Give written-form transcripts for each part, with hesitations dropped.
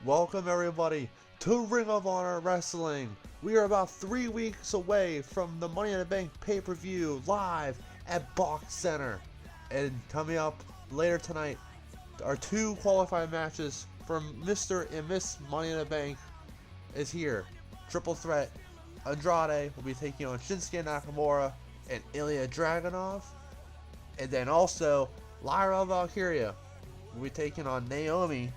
Welcome everybody to Ring of Honor Wrestling. We are about 3 weeks away from the Money in the Bank pay-per-view live at Box Center. And coming up later tonight are 2 qualifying matches from Mr. and Miss Money in the Bank is here. Triple threat. Andrade will be taking on Shinsuke Nakamura and Ilya Dragunov. And then also Lyra Valkyria will be taking on Naomi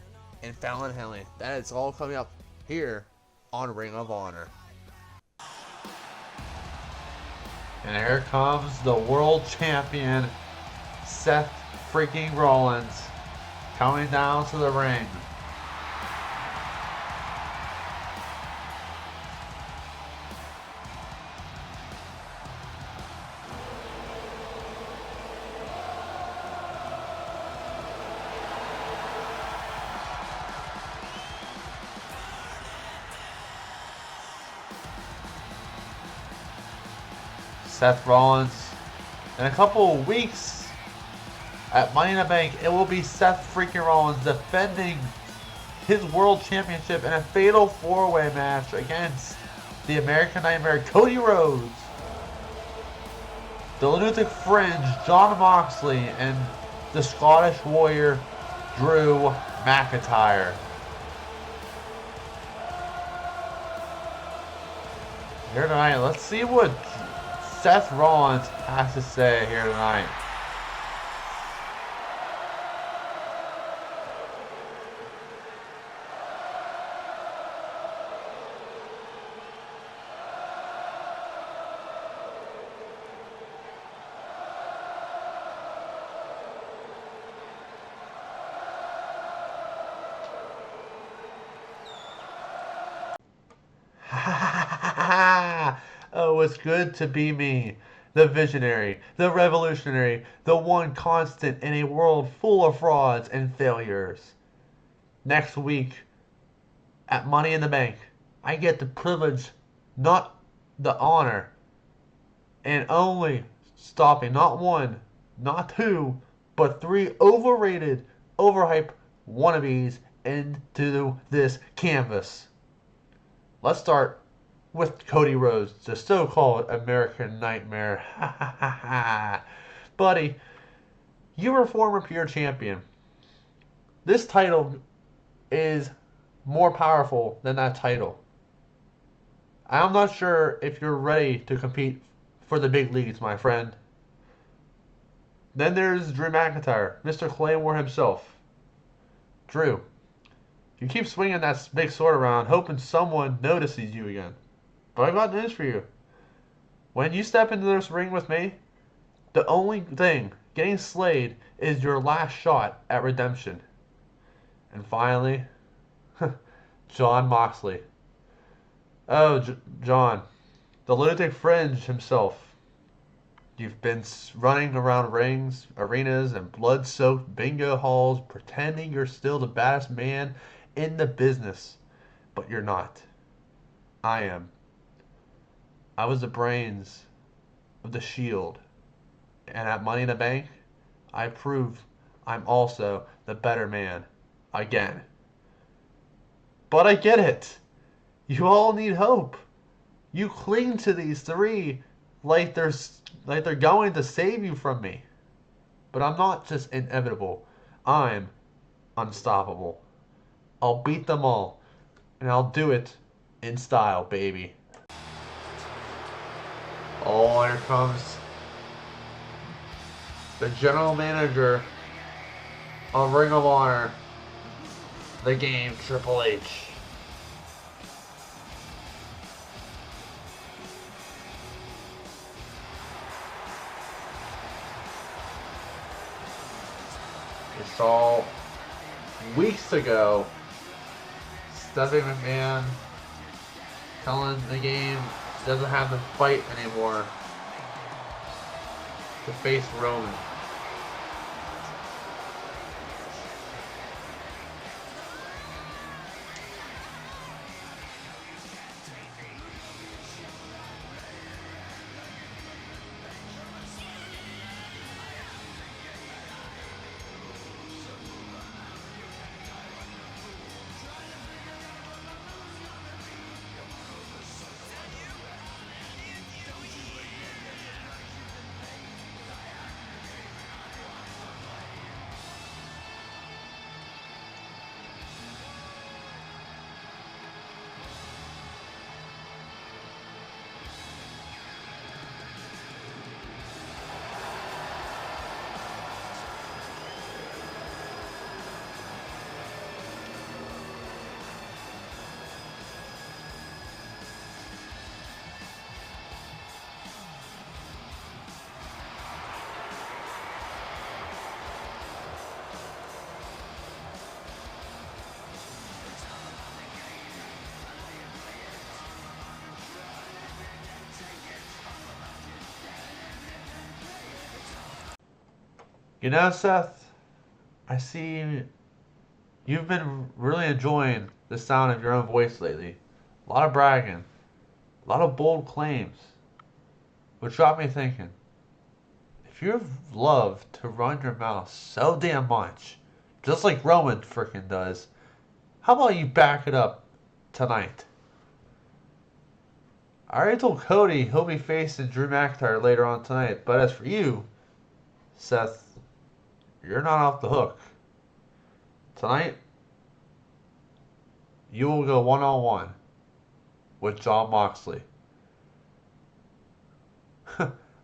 and Fallon Henley. That is all coming up here on Ring of Honor. And here comes the world champion, Seth freaking Rollins, coming down to the ring. Seth Rollins. In a couple of weeks at Money in the Bank, it will be Seth freaking Rollins defending his world championship in a fatal 4-way match against the American Nightmare Cody Rhodes, the Lunatic Fringe Jon Moxley, and the Scottish Warrior Drew McIntyre. Here tonight, let's see what Seth Rollins has to say here tonight. Oh, it's good to be me, the visionary, the revolutionary, the one constant in a world full of frauds and failures. Next week, at Money in the Bank, I get the privilege, not the honor, and only stopping not 1, not 2, but 3 overrated, overhyped wannabes into this canvas. Let's start with Cody Rhodes, the so-called American Nightmare. Ha ha ha ha. Buddy, you were a former pure champion. This title is more powerful than that title. I'm not sure if you're ready to compete for the big leagues, my friend. Then there's Drew McIntyre, Mr. Claymore himself. Drew, you keep swinging that big sword around, hoping someone notices you again. But I got news for you. When you step into this ring with me, the only thing getting slayed is your last shot at redemption. And finally, Jon Moxley. Oh, John, the Lunatic Fringe himself. You've been running around rings, arenas, and blood-soaked bingo halls pretending you're still the baddest man in the business. But you're not. I am. I was the brains of the Shield. And at Money in the Bank, I prove I'm also the better man. Again. But I get it. You all need hope. You cling to these 3 like they're going to save you from me. But I'm not just inevitable. I'm unstoppable. I'll beat them all. And I'll do it in style, baby. Oh, here comes the general manager of Ring of Honor, the Game, Triple H. We saw weeks ago Stephanie McMahon telling the Game doesn't have to fight anymore to face Roman. You know, Seth, I see you've been really enjoying the sound of your own voice lately. A lot of bragging, a lot of bold claims, which got me thinking. If you love to run your mouth so damn much, just like Roman freaking does, how about you back it up tonight? I already told Cody he'll be facing Drew McIntyre later on tonight, but as for you, Seth, you're not off the hook. Tonight, you will go one-on-one with Jon Moxley.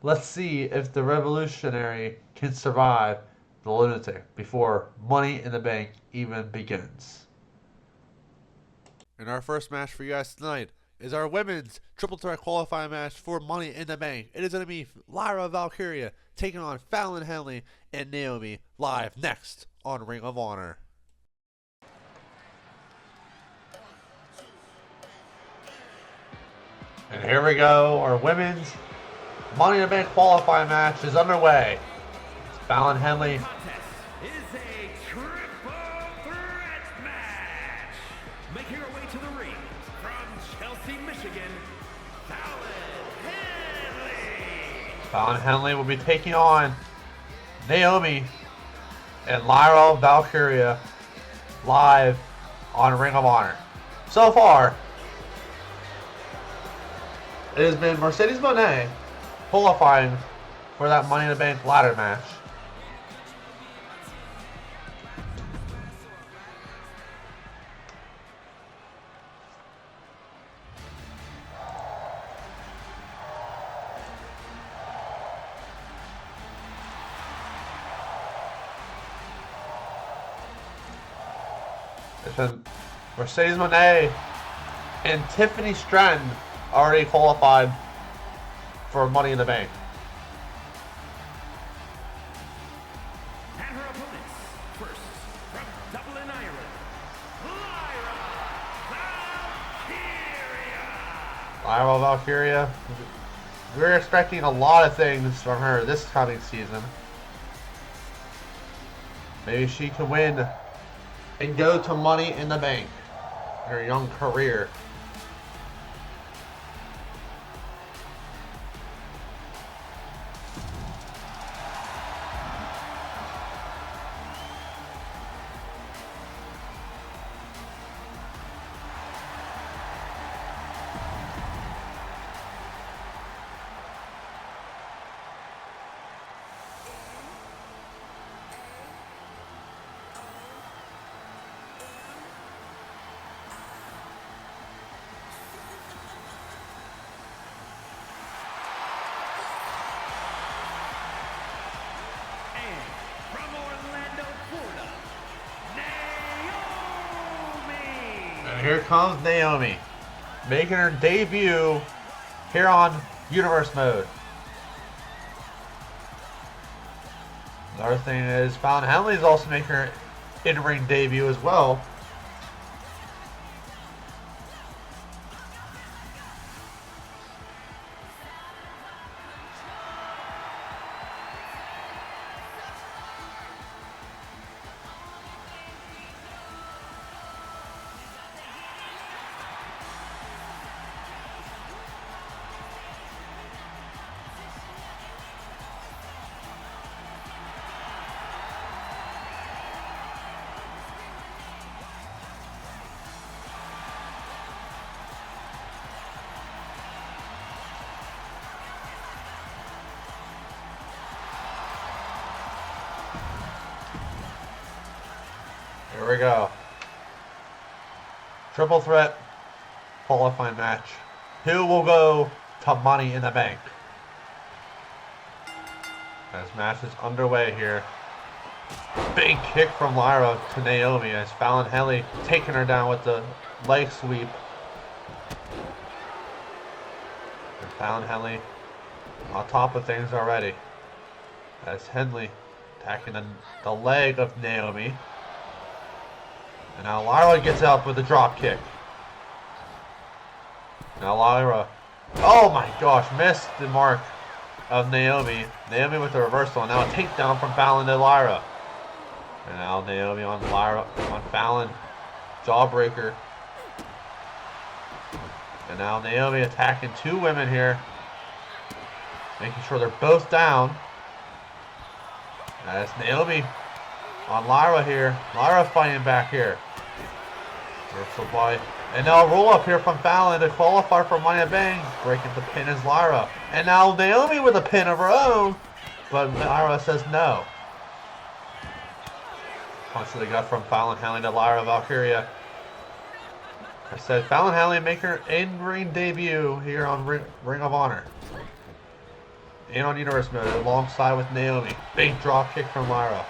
Let's see if the Revolutionary can survive the Lunatic before Money in the Bank even begins. And our first match for you guys tonight is our women's triple threat qualifying match for Money in the Bank. It is going to be Lyra Valkyria taking on Fallon Henley and Naomi live next on Ring of Honor. And here we go, our women's Money in the Bank qualifying match is underway. It's Fallon Henley. Is a triple threat match. Making her way to the ring from Chelsea, Michigan, Fallon Henley. Fallon Henley will be taking on Naomi and Lyra Valkyria live on Ring of Honor. So far, it has been Mercedes Moné qualifying for that Money in the Bank ladder match. It's been Mercedes Moné and Tiffany Stratton already qualified for Money in the Bank. And her opponents, first from Dublin, Ireland, Lyra Valkyria. Lyra Valkyria. We're expecting a lot of things from her this coming season. Maybe she can win and go to Money in the Bank in her young career. And here comes Naomi, making her debut here on Universe Mode. Another thing is, Fallon Henley is also making her in-ring debut as well. Here we go. Triple threat qualifying match. Who will go to Money in the Bank? This match is underway here. Big kick from Lyra to Naomi as Fallon Henley taking her down with the leg sweep. And Fallon Henley on top of things already. As Henley attacking the leg of Naomi. And now Lyra gets up with a drop kick. Now Lyra, oh my gosh, missed the mark of Naomi. Naomi with the reversal. And now a takedown from Fallon to Lyra. And now Naomi on Lyra, on Fallon. Jawbreaker. And now Naomi attacking two women here. Making sure they're both down. That's Naomi on Lyra here. Lyra fighting back here. And now a roll up here from Fallon to qualify for Money in the Bank. Breaking the pin is Lyra. And now Naomi with a pin of her own. But Lyra says no. Punch to the gut from Fallon Henley to Lyra Valkyria. I said Fallon Henley make her in-ring debut here on Ring of Honor. And on Universe Mode alongside with Naomi. Big drop kick from Lyra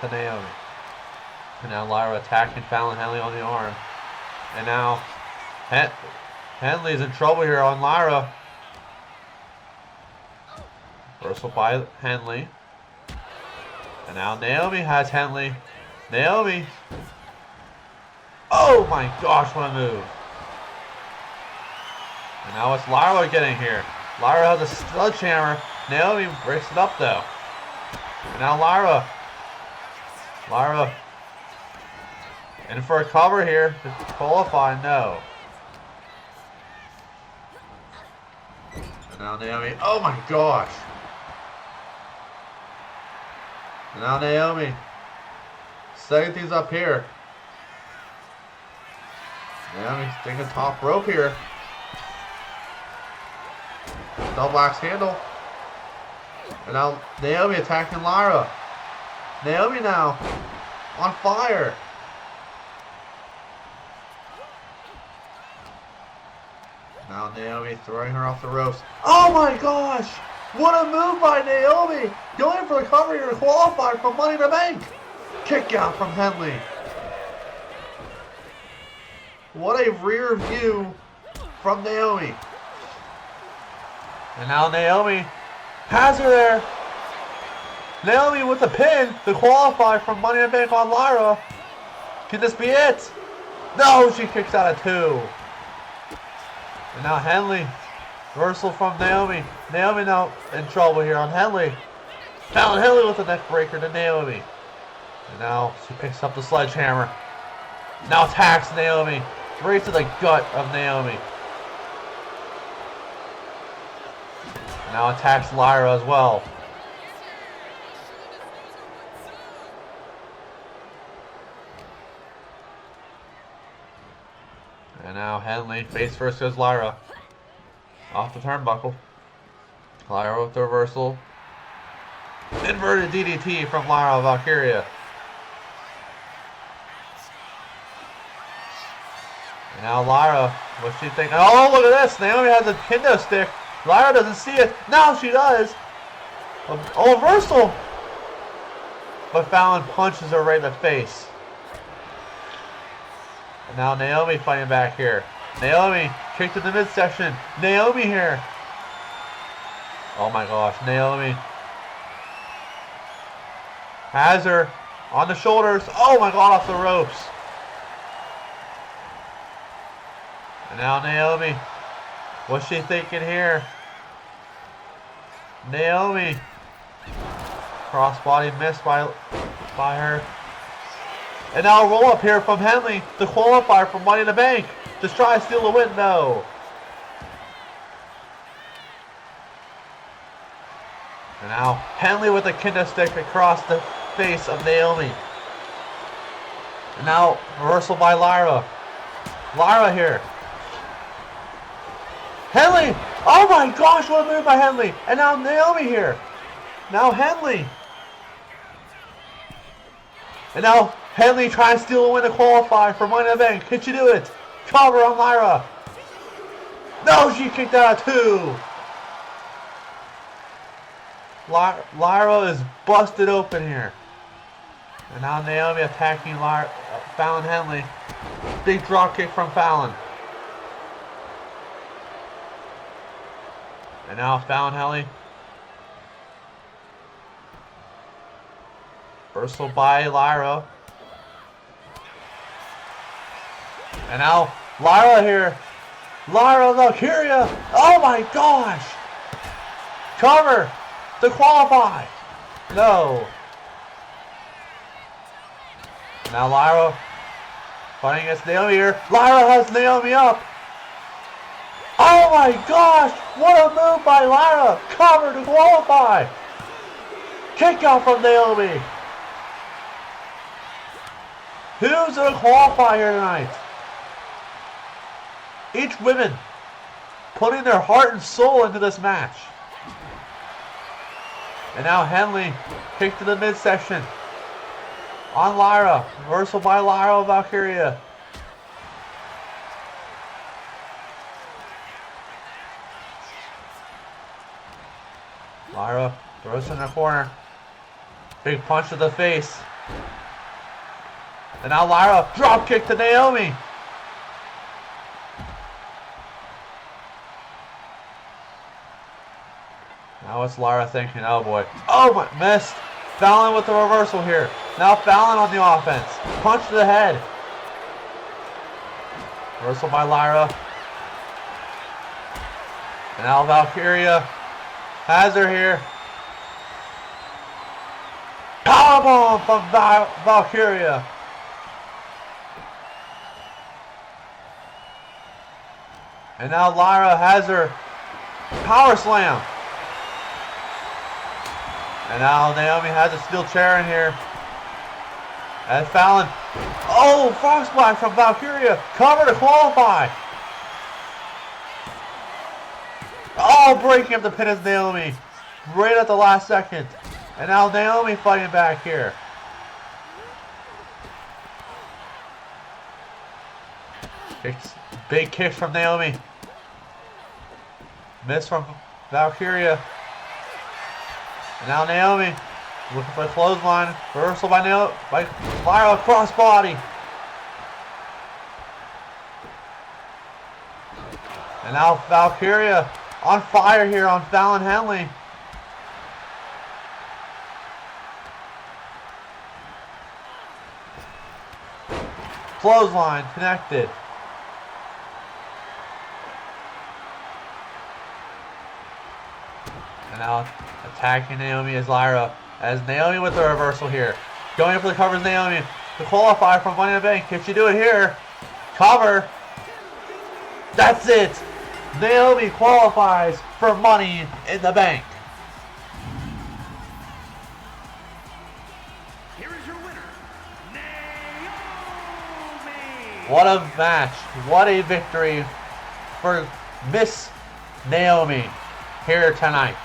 to Naomi. And now Lyra attacking Fallon Henley on the arm. And now Henley's in trouble here on Lyra. Reversal by Henley. And now Naomi has Henley. Naomi. Oh my gosh, what a move. And now it's Lyra getting here. Lyra has a sledgehammer. Naomi breaks it up though. And now Lyra. Lyra in for a cover here to qualify. No. And now Naomi. Oh my gosh. And now Naomi setting things up here. Naomi's taking top rope here. Double axe handle. And now Naomi attacking Lyra. Naomi now on fire. Now Naomi throwing her off the ropes. Oh my gosh! What a move by Naomi! Going for the cover here to qualify for Money in the Bank! Kick out from Henley. What a rear view from Naomi. And now Naomi has her there. Naomi with a pin to qualify for Money in the Bank on Lyra. Can this be it? No, she kicks out of two. And now Henley. Reversal from Naomi. Naomi now in trouble here on Henley. Fallon Henley with a neck breaker to Naomi. And now she picks up the sledgehammer. Now attacks Naomi. Right to the gut of Naomi. And now attacks Lyra as well. And now Henley face first goes Lyra. Off the turnbuckle. Lyra with the reversal. Inverted DDT from Lyra Valkyria. And now Lyra, what's she thinking? Oh, look at this! Naomi has a kendo stick. Lyra doesn't see it. Now she does. Oh, reversal! But Fallon punches her right in the face. And now Naomi fighting back here. Naomi kicked to the midsection. Naomi here. Oh my gosh, Naomi has her on the shoulders. Oh my god, off the ropes. And now Naomi, what's she thinking here? Naomi, crossbody missed by her. And now a roll up here from Henley, the qualifier for Money in the Bank. Just try to steal the win, no. And now Henley with a kendo stick across the face of Naomi. And now reversal by Lyra. Lyra here. Henley! Oh my gosh, what a move by Henley! And now Naomi here. Now Henley. And now Henley trying to steal a win to qualify for Money in the Bank. Can she do it? Cover on Lyra. No, she kicked out of two. Lyra is busted open here. And now Naomi attacking Fallon Henley. Big drop kick from Fallon. And now Fallon Henley. Reversal by Lyra. And now Lyra here. Lyra Valkyria. Oh my gosh. Cover to qualify. No. Now Lyra fighting against Naomi here. Lyra has Naomi up. Oh my gosh! What a move by Lyra! Cover to qualify. Kick out from Naomi. Who's going to qualify here tonight? Each woman putting their heart and soul into this match. And now Henley kicked to the midsection on Lyra. Reversal by Lyra Valkyria. Lyra throws in the corner. Big punch to the face. And now Lyra drop kick to Naomi. Now it's Lyra thinking, oh boy. Oh my, missed. Fallon with the reversal here. Now Fallon on the offense. Punch to the head. Reversal by Lyra. And now Valkyria has her here. Powerbomb from Valkyria. And now Lyra has her power slam. And now Naomi has a steel chair in here. And Fallon. Oh, frog splash from Valkyria. Cover to qualify. Oh, breaking up the pin is Naomi. Right at the last second. And now Naomi fighting back here. Big kicks from Naomi. Miss from Valkyria. And now Naomi looking for a clothesline. Reversal by Lyra, crossbody. And now Valkyria on fire here on Fallon Henley. Clothesline connected. And now attacking Naomi is Lyra. As Naomi with the reversal here. Going for the covers Naomi. To qualify from Money in the Bank. Can she do it here? Cover. That's it. Naomi qualifies for Money in the Bank. Here is your winner, Naomi. What a match. What a victory for Miss Naomi here tonight.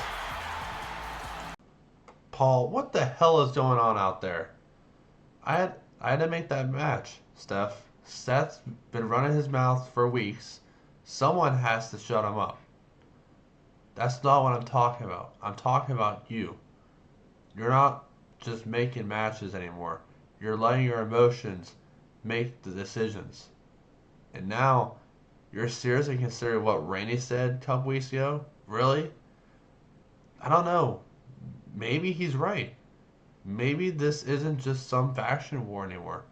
Paul, what the hell is going on out there? I had to make that match, Steph. Seth's been running his mouth for weeks. Someone has to shut him up. That's not what I'm talking about. I'm talking about you. You're not just making matches anymore. You're letting your emotions make the decisions. And now, you're seriously considering what Randy said a couple weeks ago? Really? I don't know. Maybe he's right. Maybe this isn't just some faction war anymore.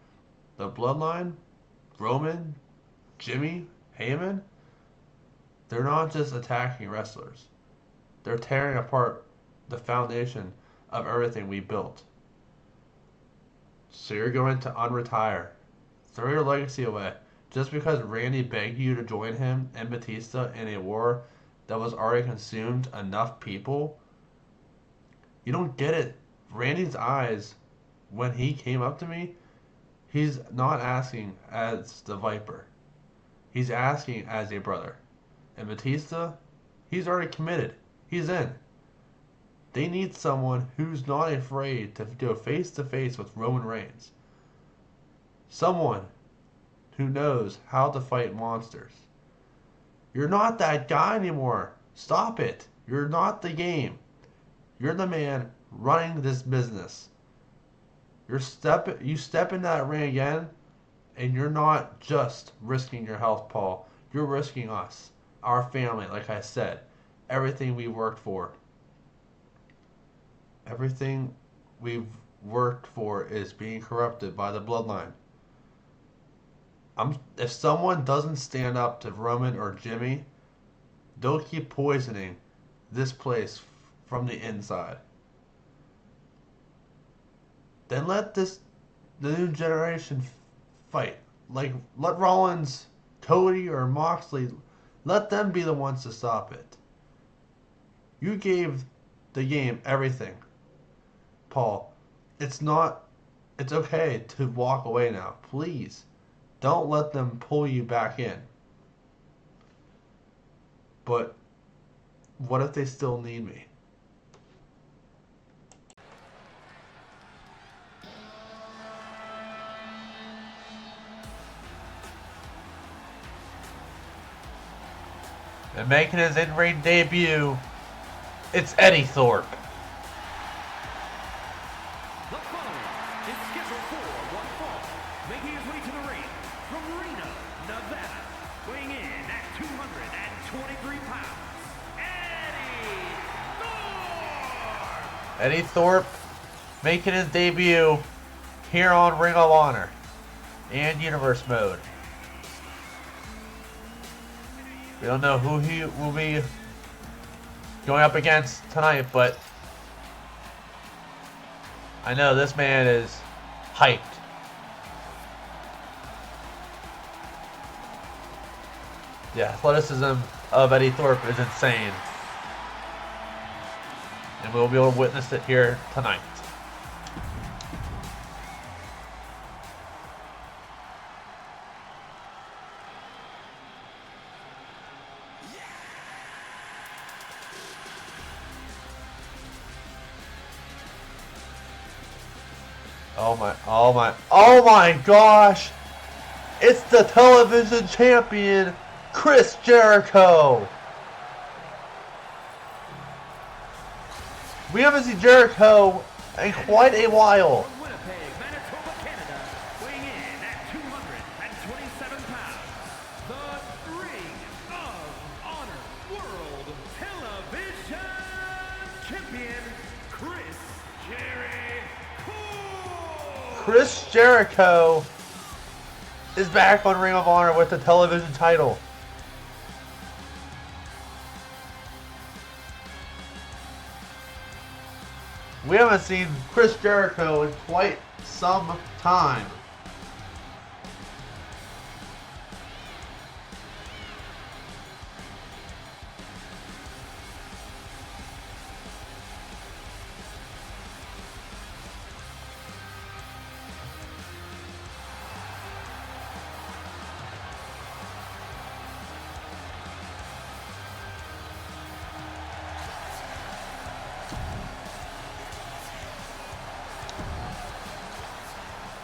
The Bloodline, Roman, Jimmy, Heyman, they're not just attacking wrestlers. They're tearing apart the foundation of everything we built. So you're going to unretire. Throw your legacy away. Just because Randy begged you to join him and Batista in a war that was already consumed enough people. You don't get it. Randy's eyes, when he came up to me, he's not asking as the Viper. He's asking as a brother. And Batista, he's already committed. He's in. They need someone who's not afraid to go face to face with Roman Reigns. Someone who knows how to fight monsters. You're not that guy anymore. Stop it. You're not the game. You're the man running this business. You step in that ring again, and you're not just risking your health, Paul. You're risking us, our family, like I said. Everything we worked for. Everything we've worked for is being corrupted by the Bloodline. If someone doesn't stand up to Roman or Jimmy, they'll keep poisoning this place from the inside. Then let the new generation fight. Like, let Rollins, Cody, or Moxley, let them be the ones to stop it. You gave the game everything, Paul. It's okay to walk away now. Please, don't let them pull you back in. But what if they still need me? And making his in-ring debut, it's Eddie Thorpe. The following is scheduled for one fall, making his way to the ring from Reno, Nevada, weighing in at 223 pounds, Eddie Thorpe! Eddie Thorpe making his debut here on Ring of Honor and Universe Mode. We don't know who he will be going up against tonight, but I know this man is hyped. The athleticism of Eddie Thorpe is insane. And we'll be able to witness it here tonight. Oh my gosh! It's the television champion, Chris Jericho! We haven't seen Jericho in quite a while. Winnipeg, Manitoba, Canada, weighing in at 227 pounds, the Ring of Honor World Television Champion, Chris Jericho! Chris Jericho is back on Ring of Honor with the television title. We haven't seen Chris Jericho in quite some time.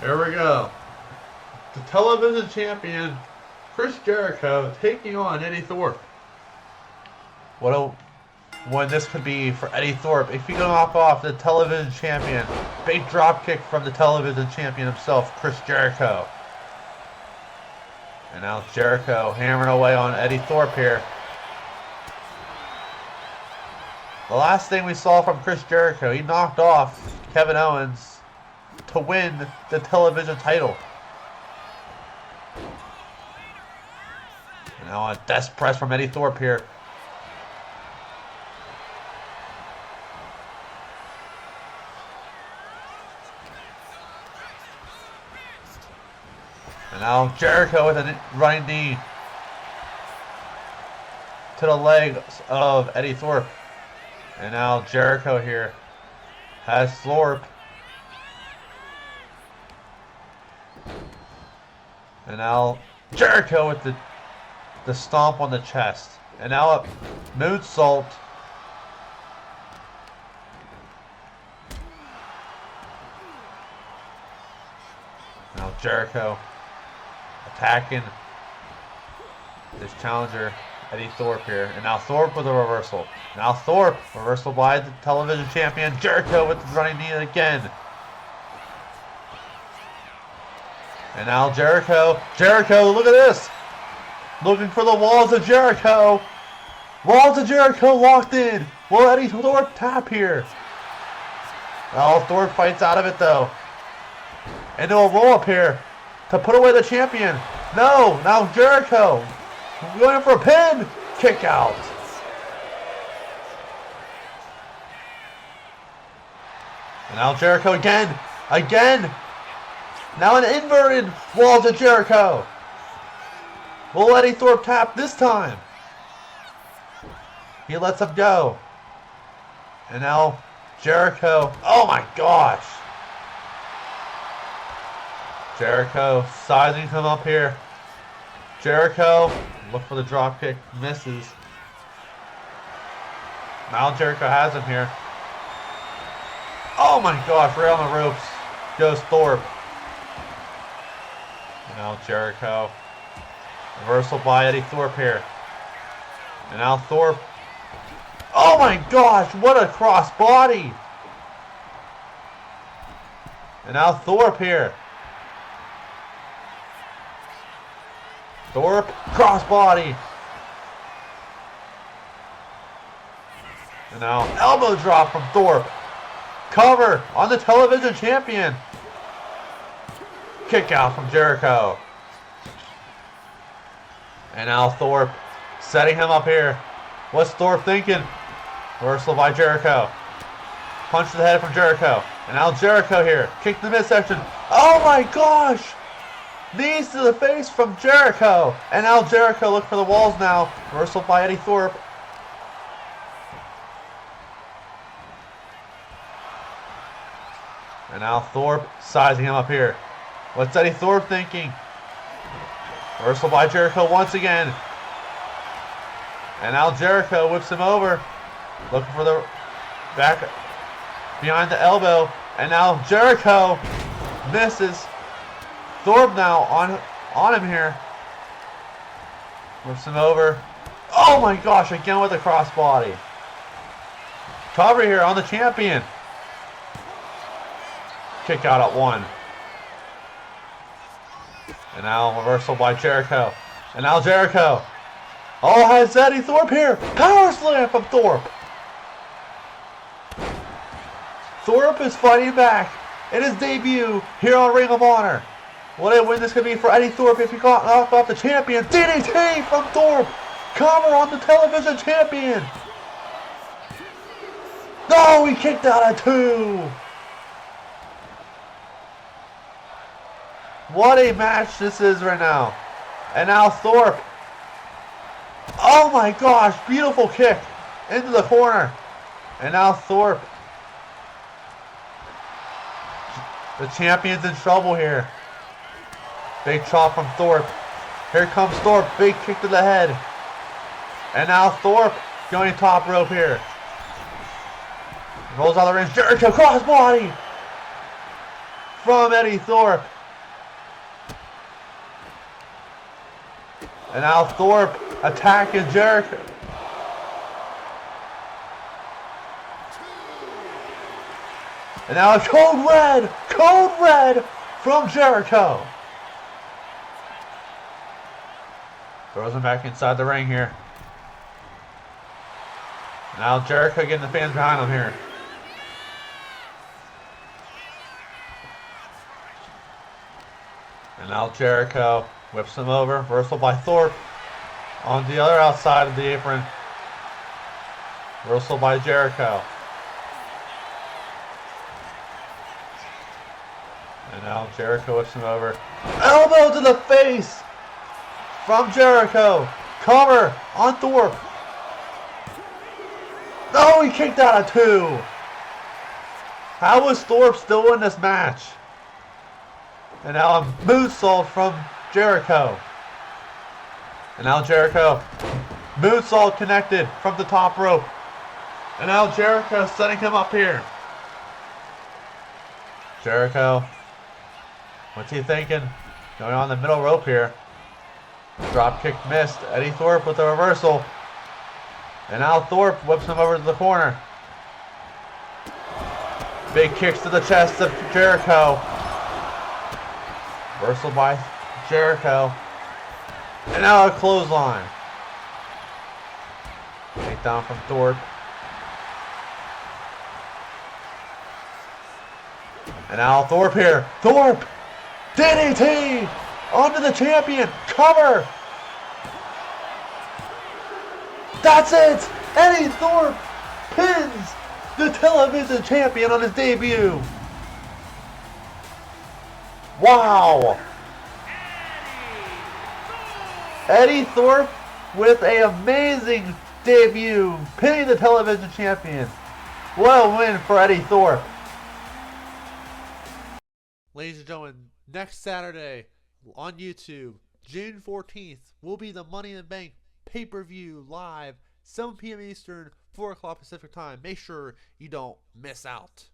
Here we go. The television champion, Chris Jericho, taking on Eddie Thorpe. What a one this could be for Eddie Thorpe if he can knock off the television champion. Big drop kick from the television champion himself, Chris Jericho. And now Jericho hammering away on Eddie Thorpe here. The last thing we saw from Chris Jericho, he knocked off Kevin Owens to win the television title. And now a death press from Eddie Thorpe here. And now Jericho with a running knee to the legs of Eddie Thorpe. And now Jericho here has Thorpe. And now Jericho with the stomp on the chest. And now a moonsault. Now Jericho attacking this challenger, Eddie Thorpe here. And now Thorpe with a reversal. Now Thorpe, reversal by the television champion. Jericho with the running knee again. And now Jericho. Jericho, look at this. Looking for the walls of Jericho. Walls of Jericho locked in. Will Eddie Thorpe tap here? Oh, Thorpe fights out of it though. Into a roll up here to put away the champion. No, now Jericho. Going for a pin. Kick out. And now Jericho again. Again. Now an inverted wall to Jericho. Will Eddie Thorpe tap this time? He lets him go. And now Jericho. Oh my gosh. Jericho sizing him up here. Jericho, look for the drop kick, misses. Now Jericho has him here. Oh my gosh, right on the ropes goes Thorpe. And now Jericho. Reversal by Eddie Thorpe here. And now Thorpe. Oh my gosh, what a cross body. And now Thorpe here. Thorpe, crossbody. And now elbow drop from Thorpe. Cover on the television champion. Kick out from Jericho. And now Thorpe setting him up here. What's Thorpe thinking? Reversal by Jericho. Punch to the head from Jericho. And now Jericho here. Kick to the midsection. Oh my gosh! Knees to the face from Jericho. And now Jericho look for the walls now. Reversal by Eddie Thorpe. And now Thorpe sizing him up here. What's Eddie Thorpe thinking? Reversal by Jericho once again. And now Jericho whips him over. Looking for the back behind the elbow. And now Jericho misses. Thorpe now on him here. Whips him over. Oh my gosh, again with a crossbody. Cover here on the champion. Kick out at one. And now reversal by Jericho. And now Jericho. Oh, has Eddie Thorpe here. Power slam from Thorpe. Thorpe is fighting back in his debut here on Ring of Honor. What a win this could be for Eddie Thorpe if he got knocked off the champion. DDT from Thorpe. Cover on the television champion. No, he kicked out at two. What a match this is right now. And now Thorpe. Oh my gosh, beautiful kick into the corner. And now Thorpe. The champion's in trouble here. Big chop from Thorpe. Here comes Thorpe, big kick to the head. And now Thorpe going top rope here. Rolls out of the ring, Jericho crossbody from Eddie Thorpe. And now Thorpe attacking Jericho. And now it's code red from Jericho. Throws him back inside the ring here. Now Jericho getting the fans behind him here. And now Jericho whips him over. Reversal by Thorpe. On the other outside of the apron. Reversal by Jericho. And now Jericho whips him over. Elbow to the face from Jericho. Cover on Thorpe. No, he kicked out at two. How was Thorpe still in this match? And now a moonsault from Jericho. And now Jericho. Moonsault connected from the top rope. And now Jericho setting him up here. Jericho. What's he thinking? Going on the middle rope here. Drop kick missed. Eddie Thorpe with a reversal. And now Thorpe whips him over to the corner. Big kicks to the chest of Jericho. Reversal by Jericho. And now a clothesline. Takedown from Thorpe. And now Thorpe here. Thorpe! DDT! Onto the champion! Cover! That's it! Eddie Thorpe pins the television champion on his debut. Wow. Eddie Thorpe with an amazing debut, pinning the television champion. What a win for Eddie Thorpe. Ladies and gentlemen, next Saturday on YouTube, June 14th, will be the Money in the Bank pay-per-view live, 7 p.m. Eastern, 4 o'clock Pacific time. Make sure you don't miss out.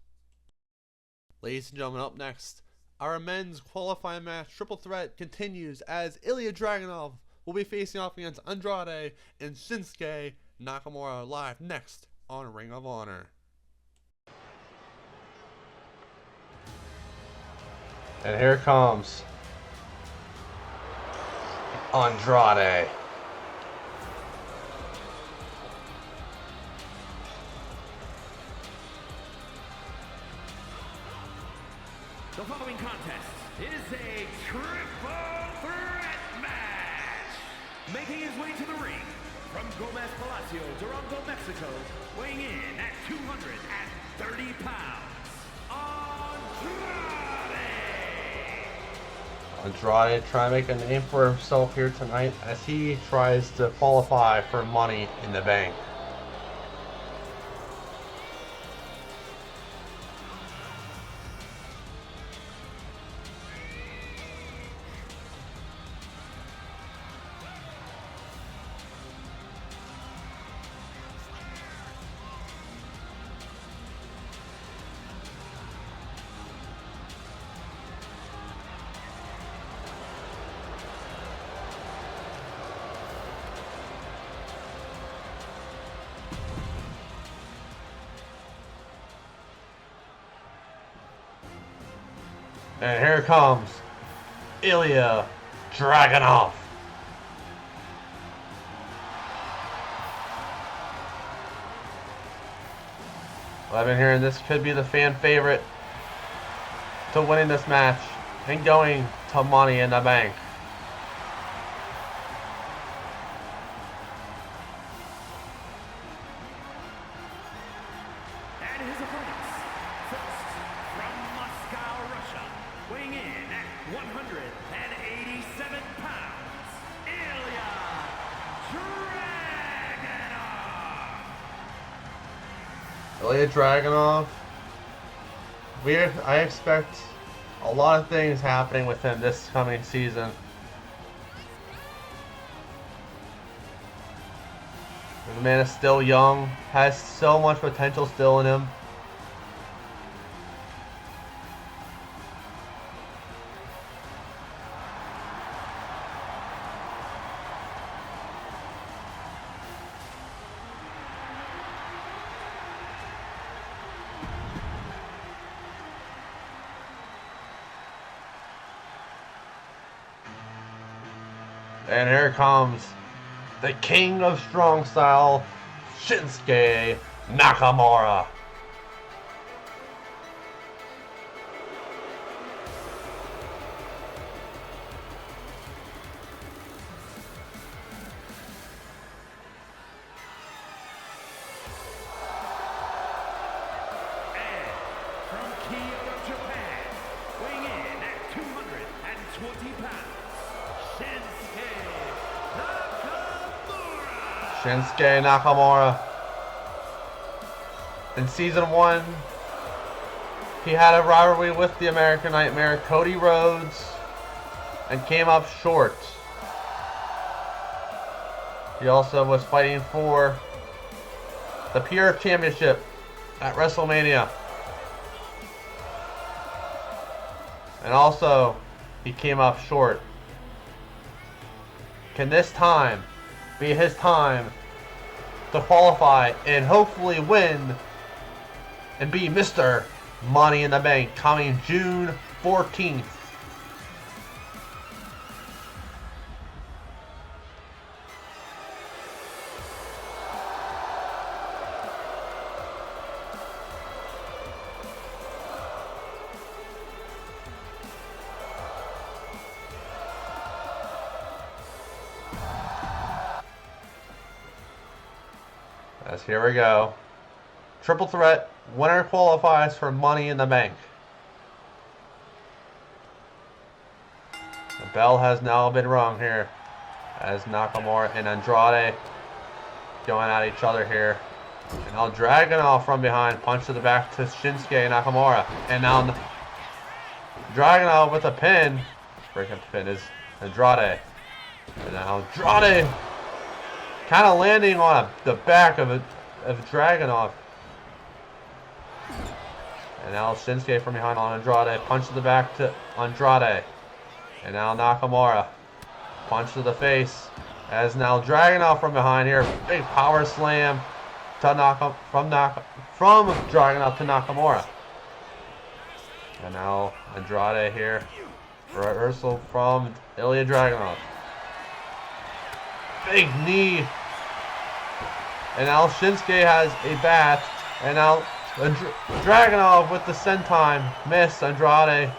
Ladies and gentlemen, up next, our men's qualifying match triple threat continues as Ilya Dragunov will be facing off against Andrade and Shinsuke Nakamura live next on Ring of Honor. And here comes Andrade. The following contest is a triple threat match. Making his way to the ring from Gomez Palacio, Durango, Mexico, weighing in at 230 pounds, Andrade trying to make a name for himself here tonight as he tries to qualify for Money in the Bank. And here comes Ilya Dragunov. Well, I've been hearing this could be the fan favorite to winning this match and going to Money in the Bank. and his opponents. First, from Moscow, Russia, weighing in at 187 pounds, Ilya Dragunov. Ilya Dragunov. I expect a lot of things happening with him this coming season. The man is still young, has so much potential still in him. And here comes the king of strong style, Shinsuke Nakamura. And from Kyoto, Japan, weighing in at 220 pounds, Shinsuke Nakamura. Shinsuke Nakamura. In season 1, he had a rivalry with the American Nightmare, Cody Rhodes, and came up short. He also was fighting for the Pure Championship at WrestleMania. And also, he came up short. Can this time be his time to qualify and hopefully win and be Mr. Money in the Bank coming June 14th? As here we go. Triple threat Winner qualifies for Money in the Bank. The bell has now been rung here as Nakamura and Andrade going at each other here. And now Dragunov from behind, punch to the back to Shinsuke Nakamura. And now Dragunov with a pin. Breaking up the pin is Andrade. And now Andrade kind of landing on the back of Dragunov. And now Shinsuke from behind on Andrade. Punch to the back to Andrade. And now Nakamura. Punch to the face. As now Dragunov from behind here. Big power slam to from Dragunov to Nakamura. And now Andrade here. Reversal from Ilya Dragunov. Big knee. And now Shinsuke has a bat. And now Dragunov with the senton. Miss Andrade.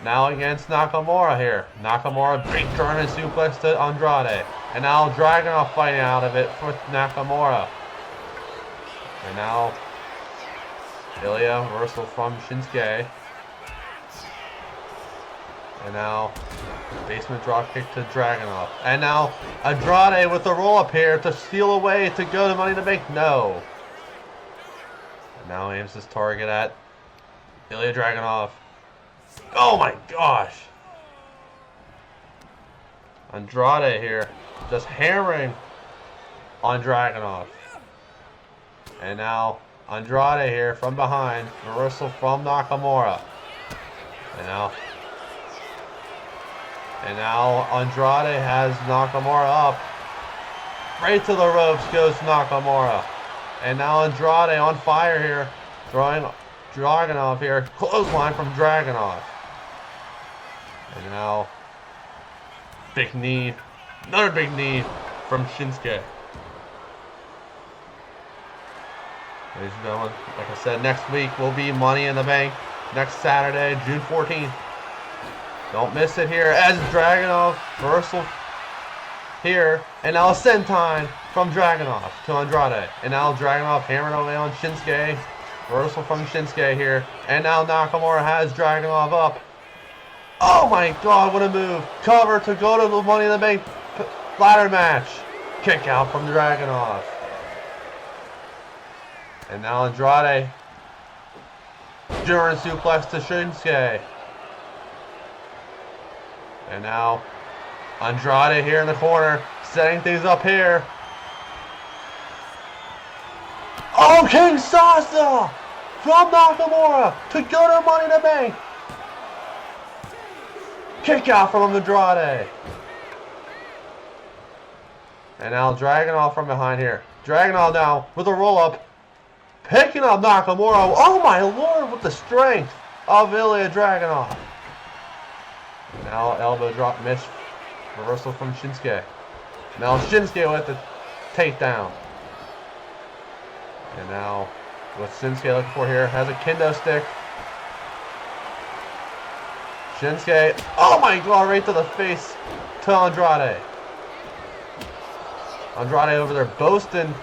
Now against Nakamura here. Nakamura, big German suplex to Andrade. And now Dragunov fighting out of it with Nakamura. And now Ilya, reversal from Shinsuke. And now basement drop kick to Dragunov. And now Andrade with the roll up here to steal away to go to Money in the Bank. No. And now aims his target at Ilya Dragunov. Oh my gosh. Andrade here just hammering on Dragunov. And now Andrade here from behind. Reversal from Nakamura. And now Andrade has Nakamura up. Right to the ropes goes Nakamura. And now Andrade on fire here. Throwing Dragunov here. Clothesline from Dragunov. And now big knee. Another big knee from Shinsuke. Ladies and gentlemen, like I said, next week will be Money in the Bank. Next Saturday, June 14th. Don't miss it here as Dragunov reversal here. And now a senton from Dragunov to Andrade. And now Dragunov hammering away on Shinsuke. Reversal from Shinsuke here. And now Nakamura has Dragunov up. Oh my god, what a move. Cover to go to the Money in the Bank ladder match. Kick out from Dragunov. And now Andrade. German suplex to Shinsuke. And now Andrade here in the corner. Setting things up here. Oh, King Sasa from Nakamura to go to Money in the Bank. Kick out from Andrade. And now Dragunov from behind here. Dragunov now with a roll up. Picking up Nakamura. Oh my lord, with the strength of Ilya Dragunov. Now elbow drop miss. Reversal from Shinsuke. Now Shinsuke with the takedown. And now what Shinsuke looking for here has a kendo stick. Shinsuke, oh my god, right to the face to Andrade. Andrade over there boasting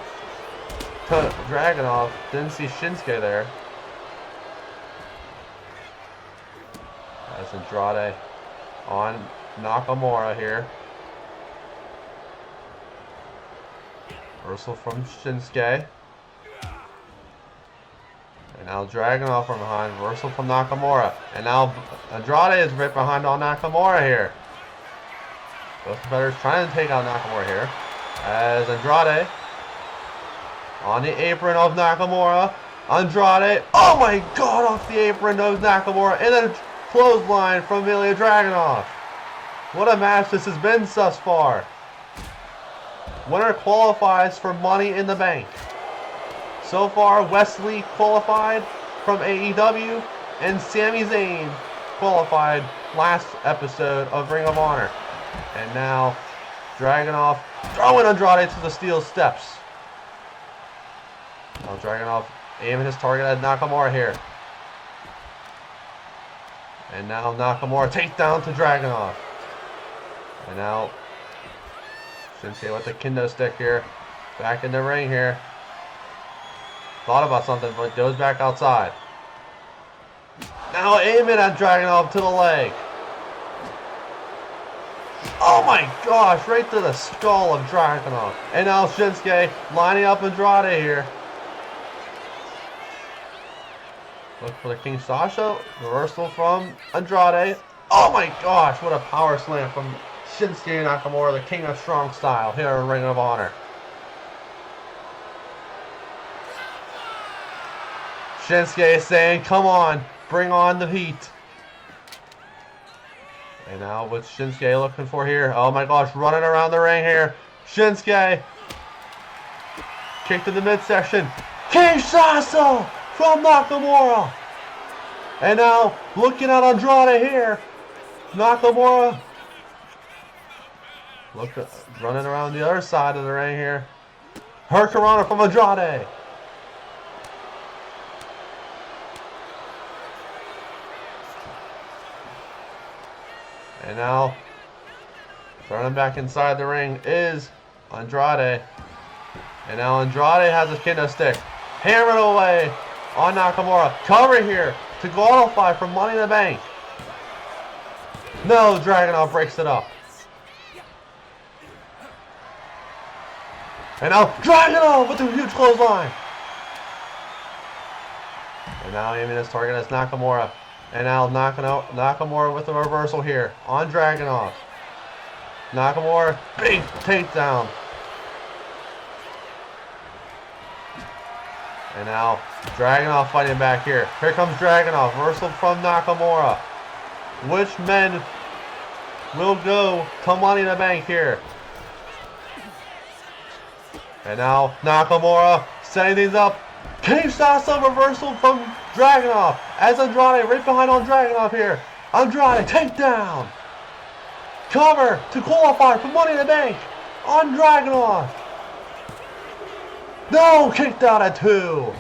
to Dragunov. Didn't see Shinsuke there. That's Andrade on Nakamura here. Reversal from Shinsuke. And now Dragunov from behind. Reversal from Nakamura. And now Andrade is right behind on Nakamura here. Both competitors trying to take out Nakamura here. As Andrade on the apron of Nakamura. Andrade, oh my god, off the apron of Nakamura. And then a clothesline from Ilya Dragunov. What a match this has been thus far. Winner qualifies for Money in the Bank. So far, Wesley qualified from AEW, and Sami Zayn qualified last episode of Ring of Honor. And now, Dragunov throwing Andrade to the steel steps. Now Dragunov aiming his target at Nakamura here. And now Nakamura takedown to Dragunov. And now Shinsuke with the kendo stick here. Back in the ring here. Thought about something, but goes back outside. Now aiming at Dragunov to the leg. Oh my gosh, right to the skull of Dragunov. And now Shinsuke lining up Andrade here. Look for the King Sasha. Reversal from Andrade. Oh my gosh, what a power slam from Shinsuke Nakamura, the King of Strong Style here in Ring of Honor. Shinsuke is saying, come on, bring on the heat. And now what's Shinsuke looking for here? Oh my gosh, running around the ring here. Shinsuke. Kick to the midsection. King Sasha from Nakamura. And now looking at Andrade here. Nakamura. Running around the other side of the ring here. Hurricanrana from Andrade. And now, throwing him back inside the ring is Andrade. And now Andrade has a kendo stick. Hammered away on Nakamura. Cover here to qualify for Money in the Bank. No, Dragunov breaks it up. And now Dragunov with a huge clothesline. And now aiming his target is Nakamura. And now Nakamura with a reversal here on Dragunov. Nakamura, big takedown. And now Dragunov fighting back here. Here comes Dragunov, reversal from Nakamura. Which men will go to Money in the Bank here? And now Nakamura setting things up. King Sasha reversal from Dragunov as Andrade right behind on Dragunov here. Andrade takedown. Cover to qualify for Money in the Bank on Dragunov. No, kicked out at 2.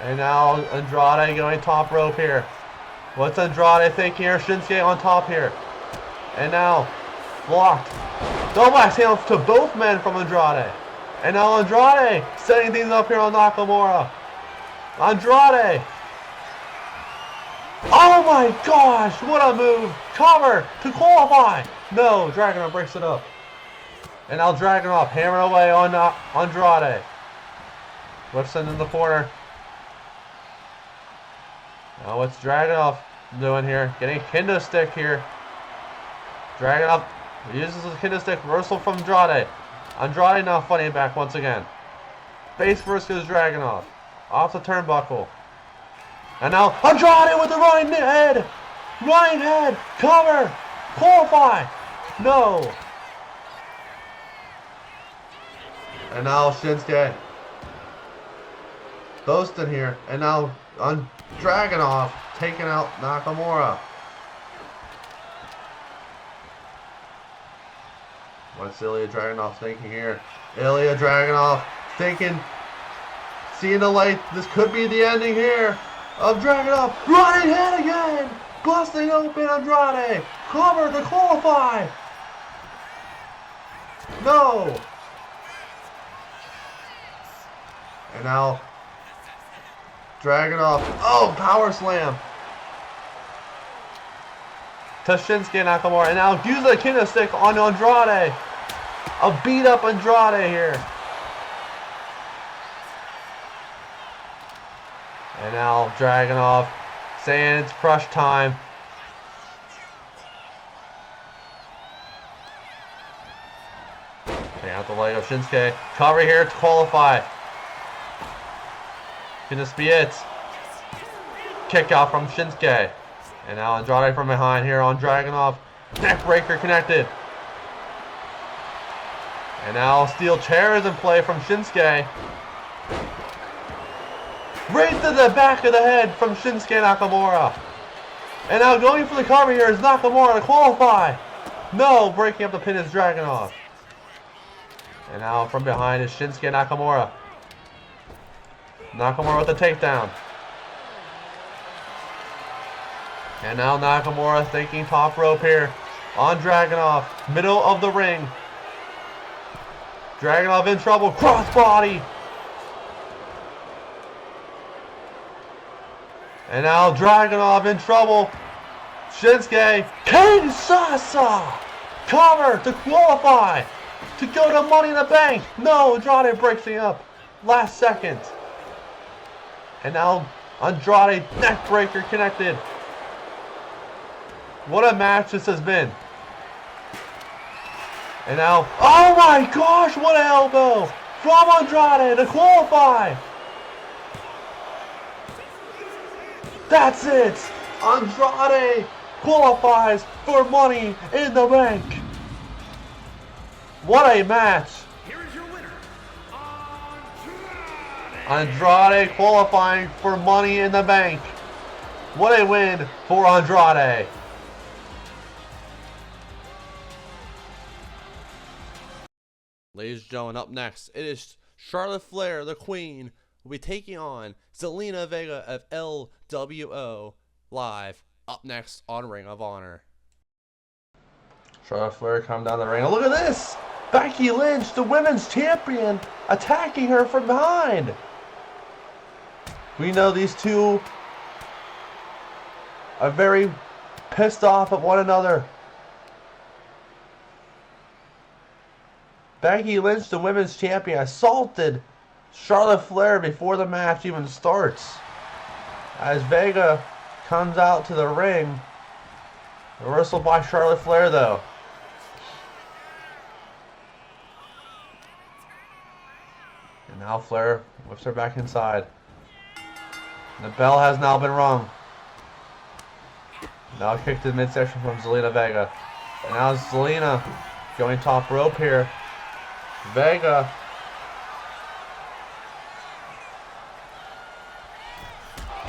And now Andrade going top rope here. What's Andrade thinking here? Shinsuke on top here. And now blocked. Double axe handles to both men from Andrade. And now Andrade setting things up here on Nakamura. Andrade. Oh my gosh, what a move. Cover to qualify. No, Dragunov breaks it up. And now Dragunov hammering away on Andrade. Whips in the corner. Now what's Dragunov doing here? Getting a kendo stick here. Dragunov uses his kendo stick. Reversal from Andrade. Andrade now fighting back once again. Face first goes Dragunov. Off the turnbuckle. And now Andrade with the running head. Running head. Cover. Qualify. No. And now Shinsuke boasting here. And now Dragunov taking out Nakamura. What's Ilya Dragunov thinking here? Ilya Dragunov thinking, seeing the light, this could be the ending here of Dragunov. Running head again! Busting open Andrade! Cover to qualify! No! And now Dragunov, oh, power slam to Shinsuke Nakamura. And now use the kendo stick on Andrade. A beat up Andrade here. And now Dragunov saying it's crush time. Taking out the leg of Shinsuke. Cover here to qualify. Can this be it? Kick out from Shinsuke. And now Andrade from behind here on Dragunov. Neckbreaker connected. And now steel chair is in play from Shinsuke. Right to the back of the head from Shinsuke Nakamura. And now going for the cover here is Nakamura to qualify. No, breaking up the pin is Dragunov. And now from behind is Shinsuke Nakamura. Nakamura with the takedown. And now Nakamura thinking top rope here on Dragunov. Middle of the ring. Dragunov in trouble. Crossbody. And now Dragunov in trouble. Shinsuke. Sasa. Cover to qualify. To go to Money in the Bank. No, Andrade breaks me up. Last second. And now Andrade neckbreaker connected. What a match this has been. And now, oh my gosh, what an elbow from Andrade to qualify. That's it. Andrade qualifies for Money in the Bank. What a match. Here is your winner, Andrade qualifying for Money in the Bank. What a win for Andrade. Ladies and gentlemen, up next, it is Charlotte Flair, the Queen, will be taking on Zelina Vega of LWO live. Up next on Ring of Honor. Charlotte Flair come down the ring. Look at this! Becky Lynch, the women's champion, attacking her from behind. We know these two are very pissed off at one another. Becky Lynch, the women's champion, assaulted Charlotte Flair before the match even starts. As Vega comes out to the ring. Reversal by Charlotte Flair, though. And now Flair whips her back inside. And the bell has now been rung. Now kick to the midsection from Zelina Vega. And now Zelina going top rope here. Vega.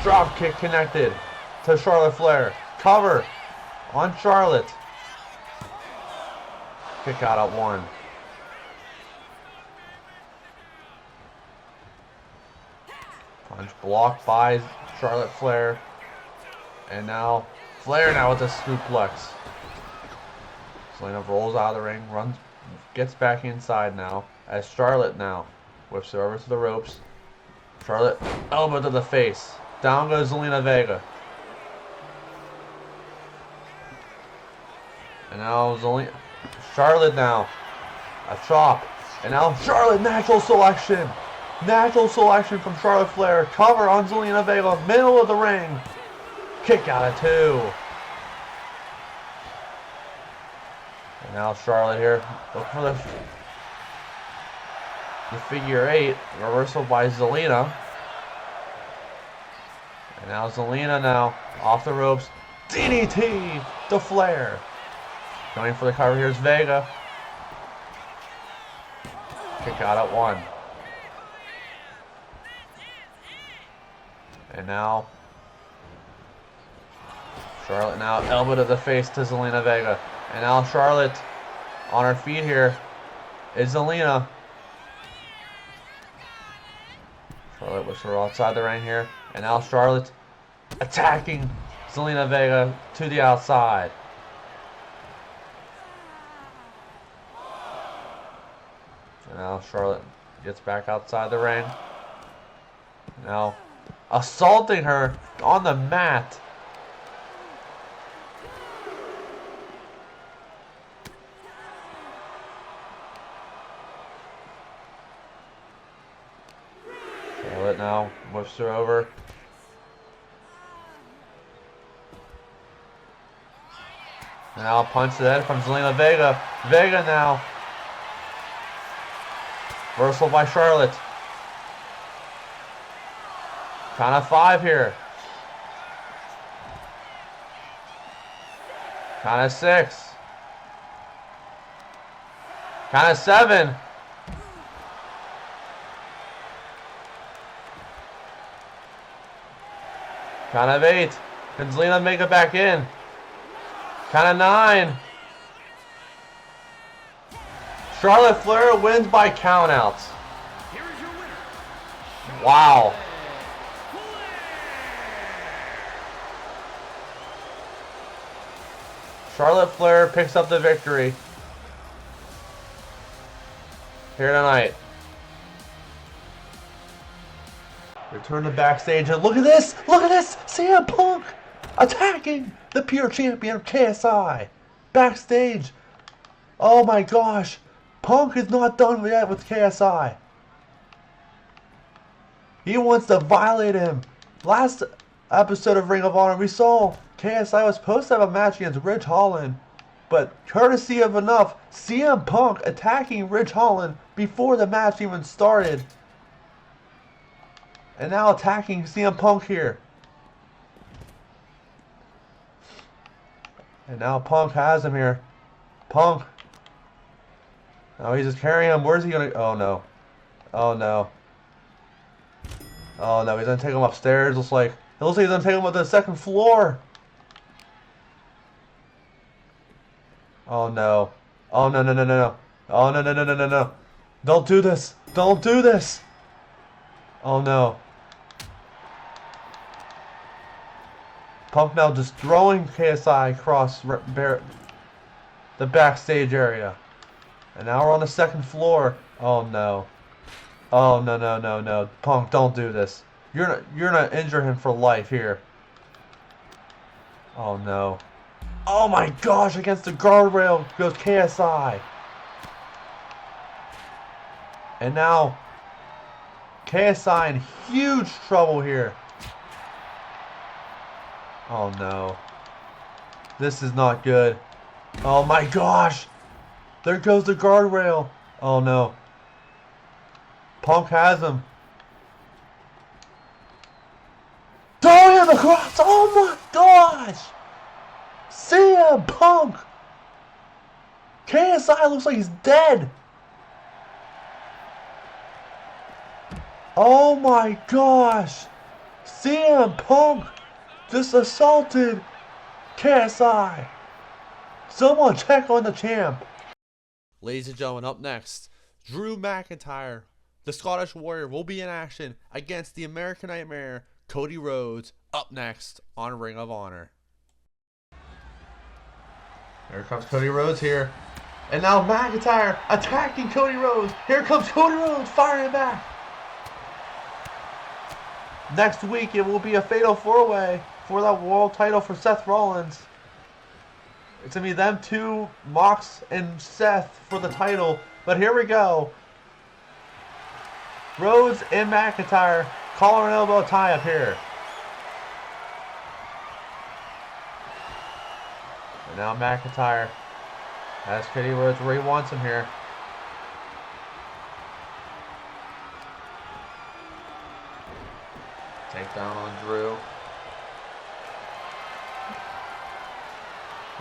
Drop kick connected to Charlotte Flair. Cover on Charlotte. Kick out at one. Punch blocked by Charlotte Flair. And now Flair now with a suplex. Zelina rolls out of the ring, runs, gets back inside now. As Charlotte now whips her over to the ropes. Charlotte elbow to the face. Down goes Zelina Vega. And now Charlotte now. A chop. And now Charlotte natural selection. Natural selection from Charlotte Flair. Cover on Zelina Vega. Middle of the ring. Kick out of two. And now Charlotte here. Look for the figure eight. Reversal by Zelina. And now Zelina now off the ropes. DDT to Flair. Going for the cover here is Vega. Kick out at one. And now Charlotte now elbow to the face to Zelina Vega. And now Charlotte on her feet here is Zelina. Charlotte whips her outside the ring here. And now Charlotte attacking Zelina Vega to the outside. And now Charlotte gets back outside the ring. Now assaulting her on the mat. Charlotte now whips her over. And now a punch to the head from Zelina Vega. Vega now. Reversal by Charlotte. Count of five here. Count of six. Count of seven. Count of eight. Can Zelina make it back in? Count of nine. Charlotte Flair wins by countouts. Here is your winner. Wow. Charlotte Flair picks up the victory. here tonight. Return to backstage and look at this! Look at this! CM Punk attacking the pure champion of KSI. Backstage. Oh my gosh. Punk is not done yet with KSI. He wants to violate him. Last episode of Ring of Honor, we saw KSI was supposed to have a match against Ridge Holland, but courtesy of enough, CM Punk attacking Ridge Holland before the match even started. And now attacking CM Punk here. And now Punk has him here. Punk. Oh, he's just carrying him. Where's he gonna? Oh no. Oh no. Oh no, he's gonna take him upstairs. It looks like he's gonna take him to the second floor. Oh no. Oh no no no no no. Oh no no no no no no. Don't do this. Don't do this. Oh no. Punk now just throwing KSI across the backstage area. And now we're on the second floor. Oh no. Oh no no no no. Punk, don't do this. You're not injure him for life here. Oh no. Oh my gosh, against the guardrail goes KSI. And now KSI in huge trouble here. Oh no. This is not good. Oh my gosh. There goes the guardrail. Oh no. Punk has him. Throwing him across. Oh my gosh. CM Punk. KSI looks like he's dead. Oh my gosh. CM Punk just assaulted KSI. Someone check on the champ. Ladies and gentlemen, up next, Drew McIntyre, the Scottish Warrior, will be in action against the American Nightmare, Cody Rhodes, up next on Ring of Honor. Here comes Cody Rhodes here. And now McIntyre attacking Cody Rhodes. Here comes Cody Rhodes firing back. Next week it will be a fatal 4-way for that world title for Seth Rollins. It's going to be them two, Mox and Seth, for the title. But here we go. Rhodes and McIntyre, collar and elbow tie up here. And now McIntyre has Cody Rhodes where he wants him here. Takedown on Drew.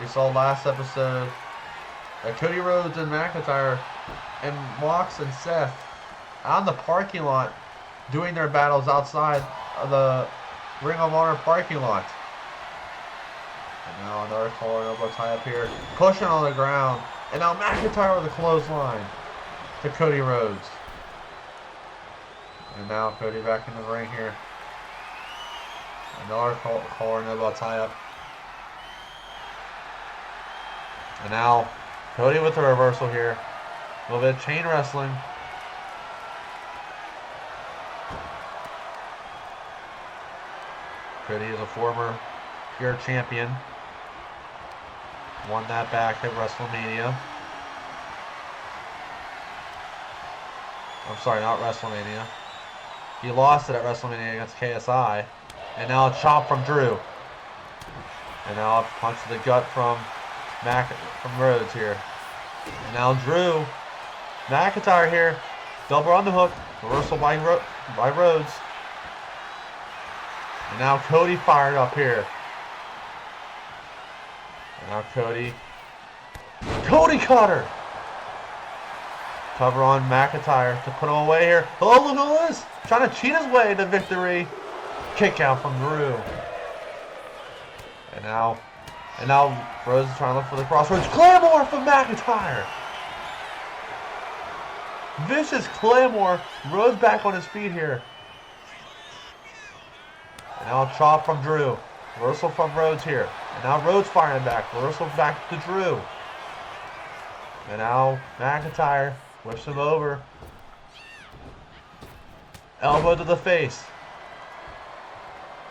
We saw last episode that Cody Rhodes and McIntyre and Mox and Seth out in the parking lot doing their battles outside of the Ring of Honor parking lot. And now another collar and elbow tie up here. Pushing on the ground. And now McIntyre with a clothesline to Cody Rhodes. And now Cody back in the ring here. Another collar and elbow tie up. And now Cody with the reversal here. A little bit of chain wrestling. Cody is a former pure champion. Won that back at WrestleMania. I'm sorry, not WrestleMania. He lost it at WrestleMania against KSI. And now a chop from Drew. And now a punch to the gut from Rhodes here. And now Drew. McIntyre here. Double on the hook. Reversal by Rhodes. And now Cody fired up here. And now Cody. Cody cutter! Cover on McIntyre to put him away here. Oh, look at this! Trying to cheat his way to victory. Kick out from Drew. And now Rhodes is trying to look for the crossroads. Claymore from McIntyre. Vicious Claymore. Rhodes back on his feet here. And now a chop from Drew. Reversal from Rhodes here. And now Rhodes firing back. Reversal back to Drew. And now McIntyre Push him over. Elbow to the face.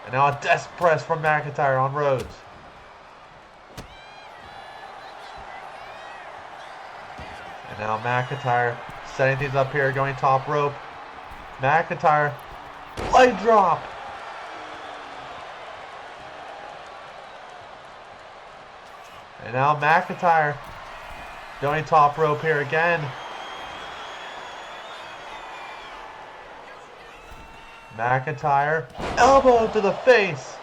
And now a desk press from McIntyre on Rhodes. And now McIntyre setting things up here, going top rope. McIntyre, leg drop. And now McIntyre going top rope here again. McIntyre, elbow to the face,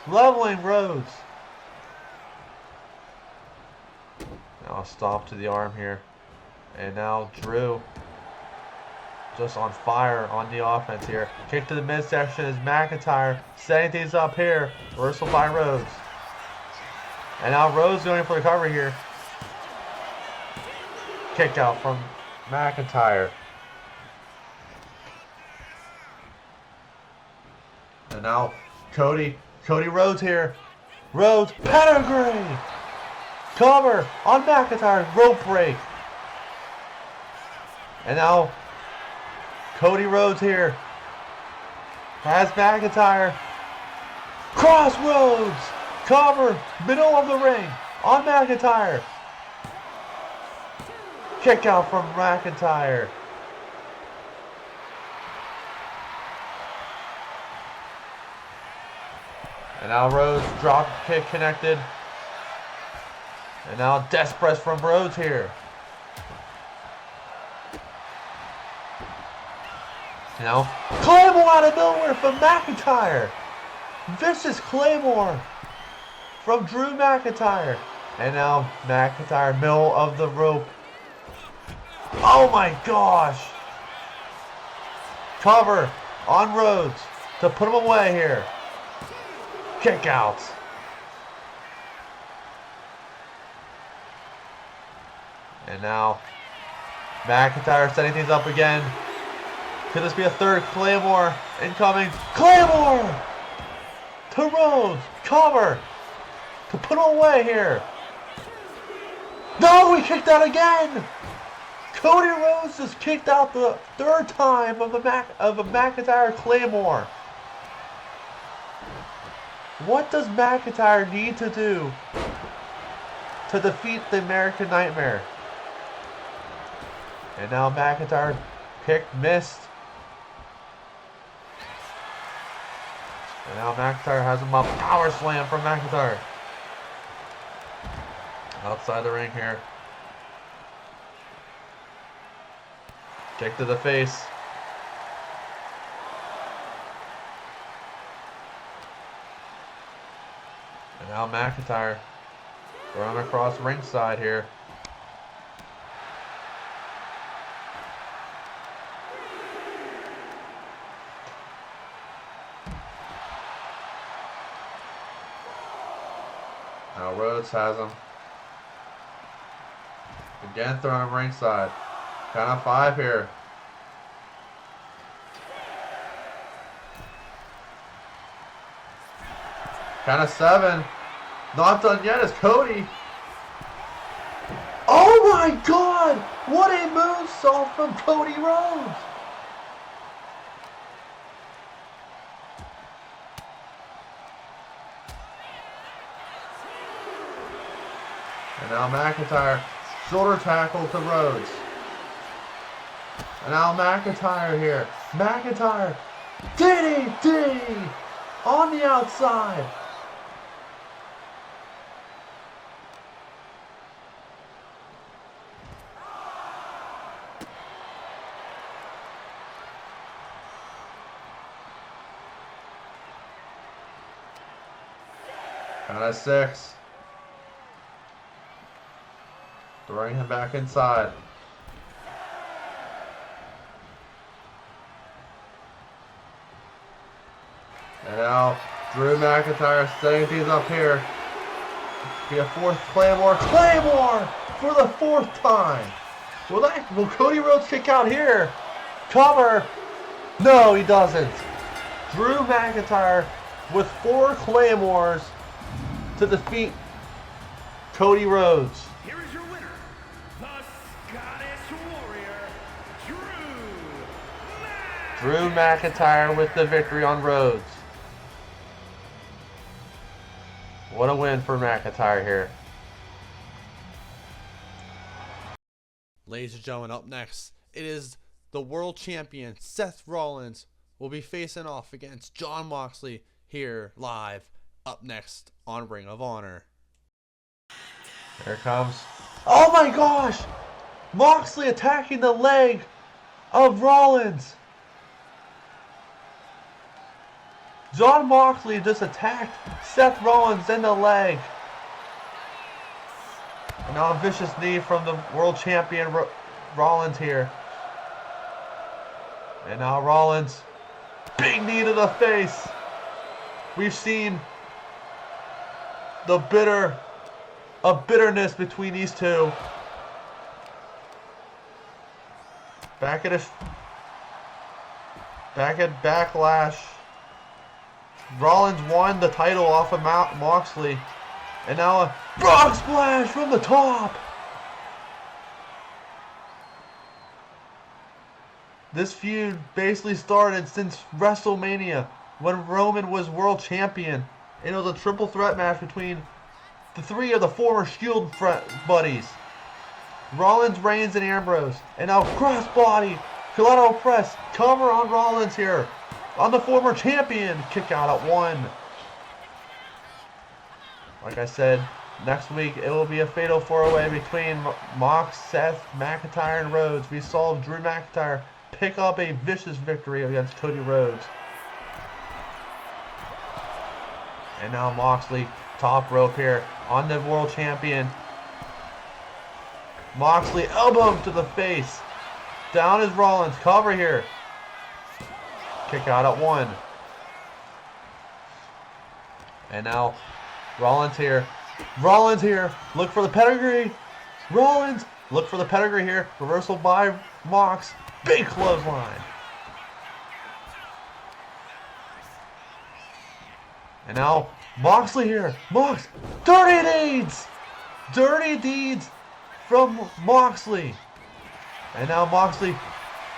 leveling Rhodes. Now a stop to the arm here. And now Drew just on fire on the offense here. Kick to the midsection as McIntyre setting things up here. Reversal by Rhodes. And now Rhodes going for the cover here. Kick out from McIntyre. And now Cody Rhodes here. Rhodes, pedigree. Cover on McIntyre, rope break. And now Cody Rhodes here. Has McIntyre. Crossroads. Cover, middle of the ring on McIntyre. Kick out from McIntyre. And now Rhodes, drop kick connected. And now death press from Rhodes here. And now Claymore out of nowhere from McIntyre. Vicious Claymore from Drew McIntyre. And now McIntyre, middle of the rope. Oh my gosh. Cover on Rhodes to put him away here. Kick out. And now McIntyre setting things up again. Could this be a third Claymore incoming? Claymore to Rhodes. Cover to put him away here. No, he kicked out again. Cody Rhodes just kicked out the third time of a McIntyre Claymore. What does McIntyre need to do to defeat the American Nightmare? And now McIntyre kick missed. And now McIntyre has him up. Power slam from McIntyre. Outside the ring here. Kick to the face. And now McIntyre throwing across ringside here. Now Rhodes has him. Again throwing him ringside. Count of 5 here. Count of 7. Not done yet is Cody. Oh my God! What a moonsault from Cody Rhodes! And now McIntyre, shoulder tackle to Rhodes. And now McIntyre here. McIntyre, DDT on the outside. Count of 6. Throwing him back inside. And now Drew McIntyre setting things up here. Be a 4th Claymore. Claymore for the 4th time. Will Cody Rhodes kick out here? Cover. No, he doesn't. Drew McIntyre with 4 Claymores to defeat Cody Rhodes. Here is your winner, the Scottish Warrior, Drew McIntyre with the victory on Rhodes. What a win for McIntyre here. Ladies and gentlemen, up next, it is the world champion Seth Rollins will be facing off against Jon Moxley here live up next on Ring of Honor. Here it comes. Oh my gosh! Moxley attacking the leg of Rollins. Jon Moxley just attacked Seth Rollins in the leg. And now a vicious knee from the world champion Rollins here. And now Rollins, big knee to the face. We've seen the bitterness between these two. Back at Backlash, Rollins won the title off of Moxley, and now a Frog Splash from the top. This feud basically started since WrestleMania when Roman was world champion, and it was a triple threat match between the three of the former Shield buddies. Rollins, Reigns, and Ambrose. And now crossbody, collateral press, cover on Rollins here. On the former champion, kick out at 1. Like I said, next week it will be a fatal 4-way between Mox, Seth, McIntyre, and Rhodes. We saw Drew McIntyre pick up a vicious victory against Cody Rhodes. And now Moxley, top rope here on the world champion. Moxley elbow to the face. Down is Rollins. Cover here. Kick out at 1. And now Rollins here. Rollins here. Look for the pedigree. Rollins. Look for the pedigree here. Reversal by Mox. Big clothesline. And now Moxley here. Mox. Dirty deeds. Dirty deeds from Moxley. And now Moxley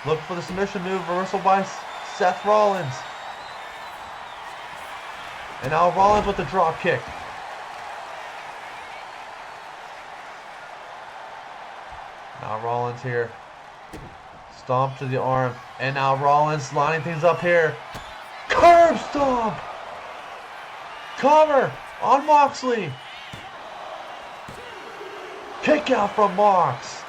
look for the submission move. Reversal by Seth Rollins. And now Rollins with the drop kick. Now Rollins here. Stomp to the arm. And now Rollins lining things up here. Curb stomp. Cover on Moxley. Kick out from Mox.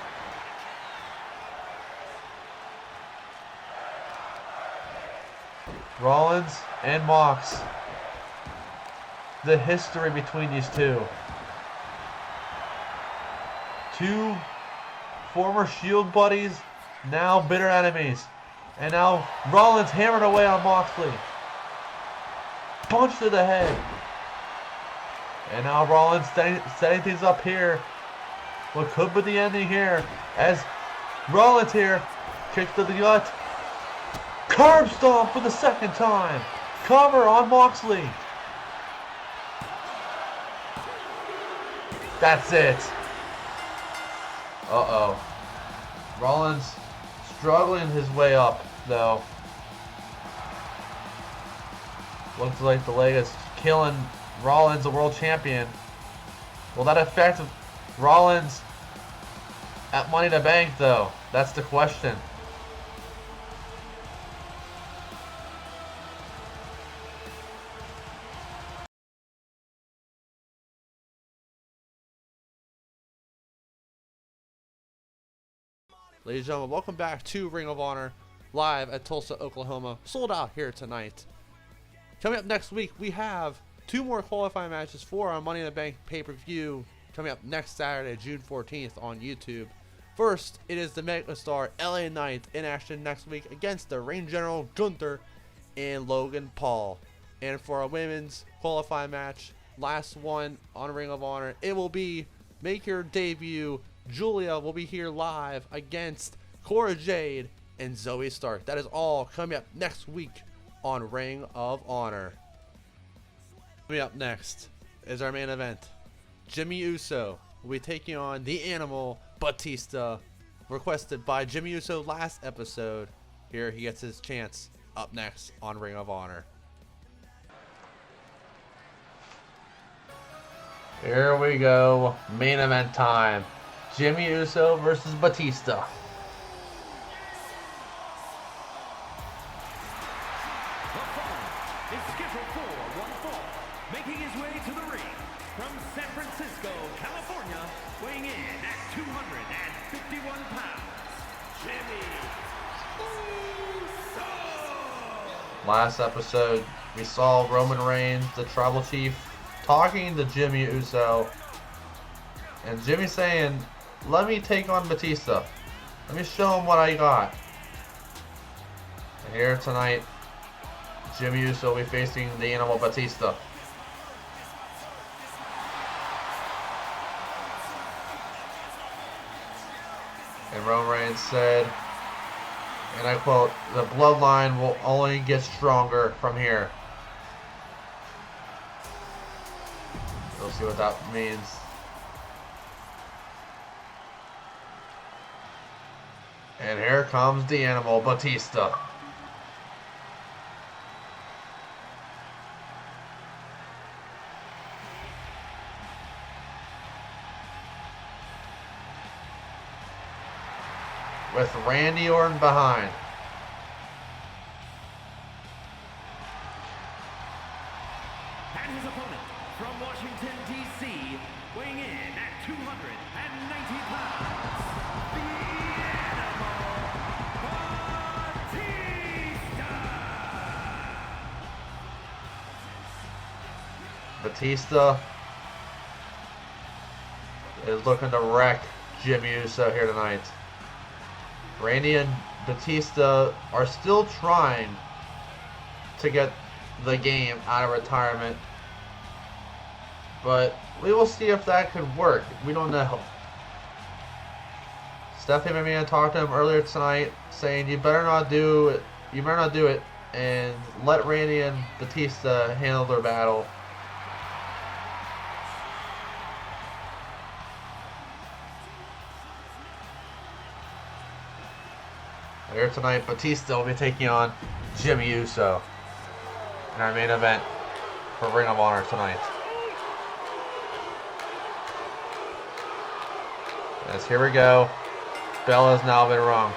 Rollins and Mox. The history between these two. Two former Shield buddies, now bitter enemies. And now Rollins hammered away on Moxley. Punch to the head. And now Rollins setting things up here. What could be the ending here as Rollins here kicks to the gut. Curb stomp for the second time. Cover on Moxley. That's it. Uh-oh. Rollins struggling his way up, though. Looks like the leg is killing Rollins, the world champion. Will that affect Rollins at Money in the Bank, though? That's the question. Ladies and gentlemen, welcome back to Ring of Honor, live at Tulsa, Oklahoma. Sold out here tonight. Coming up next week, we have 2 more qualifying matches for our Money in the Bank pay-per-view coming up next Saturday, June 14th on YouTube. First, it is the Megastar LA Knight in action next week against the Reign General Gunther and Logan Paul. And for our women's qualifying match, last one on Ring of Honor, it will be make your debut. Julia will be here live against Cora Jade and Zoe Stark. That is all coming up next week on Ring of Honor. Coming up next is our main event. Jimmy Uso will be taking on the Animal Batista, requested by Jimmy Uso last episode. Here he gets his chance up next on Ring of Honor. Here we go. Main event time. Jimmy Uso versus Batista. Is scheduled for one fall, making his way to the ring from San Francisco, California, weighing in at 251 pounds, Jimmy Uso. Last episode, we saw Roman Reigns, the Tribal Chief, talking to Jimmy Uso, and Jimmy saying, "Let me take on Batista. Let me show him what I got." And here tonight, Jimmy Uso will be facing the Animal Batista. And Roman Reigns said, and I quote, "The bloodline will only get stronger from here." We'll see what that means. And here comes the Animal Batista. With Randy Orton behind. And his opponent from Washington, D.C., weighing in at 290 pounds, the Animal Batista. Batista is looking to wreck Jimmy Uso here tonight. Randy and Batista are still trying to get the game out of retirement, but we will see if that could work. We don't know. Stephanie McMahon talked to him earlier tonight, saying you better not do it. You better not do it, and let Randy and Batista handle their battle. Here tonight, Batista will be taking on Jimmy Uso in our main event for Ring of Honor tonight. As here we go, bell has now been rung.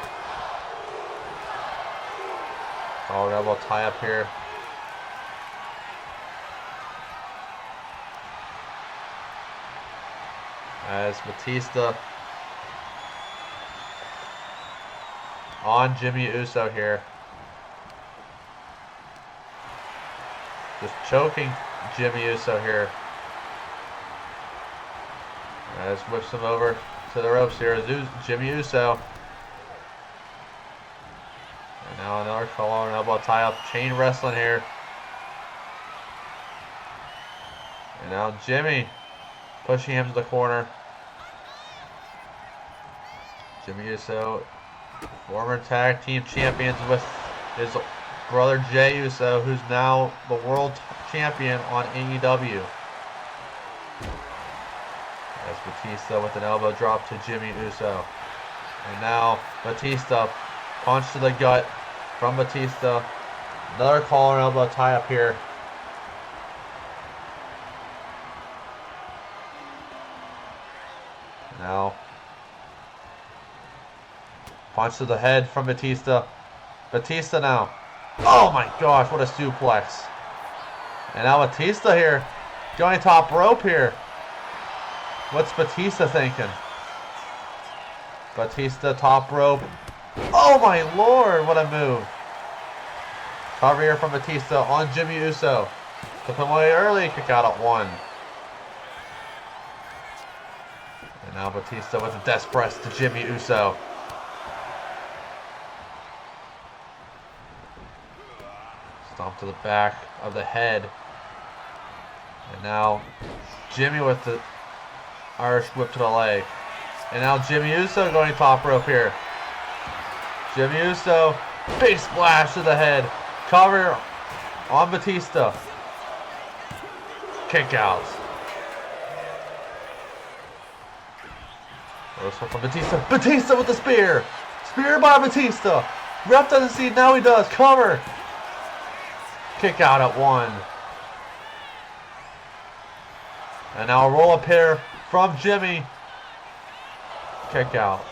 Oh, elbow tie up here. As Batista on Jimmy Uso here. Just choking Jimmy Uso here. As whips him over to the ropes here. Jimmy Uso. And now another collar and elbow tie up. Chain wrestling here. And now Jimmy pushing him to the corner. Jimmy Uso, former tag team champions with his brother Jey Uso, who's now the world champion on AEW. As Batista with an elbow drop to Jimmy Uso. And now Batista, punch to the gut from Batista. Another collar and elbow tie up here. Now, punch to the head from Batista. Batista now. Oh my gosh, what a suplex. And now Batista here, going top rope here. What's Batista thinking? Batista top rope. Oh my lord, what a move. Cover here from Batista on Jimmy Uso. Took him away early, kick out at 1. And now Batista with a death press to Jimmy Uso. Stomp to the back of the head. And now Jimmy with the Irish whip to the leg. And now Jimmy Uso going top rope here. Jimmy Uso, big splash to the head. Cover on Batista. Kick out. First one from Batista. Batista with the spear. Spear by Batista. Ref doesn't see it. Now he does. Cover. Kick out at 1. And now a roll up here from Jimmy. Kick out.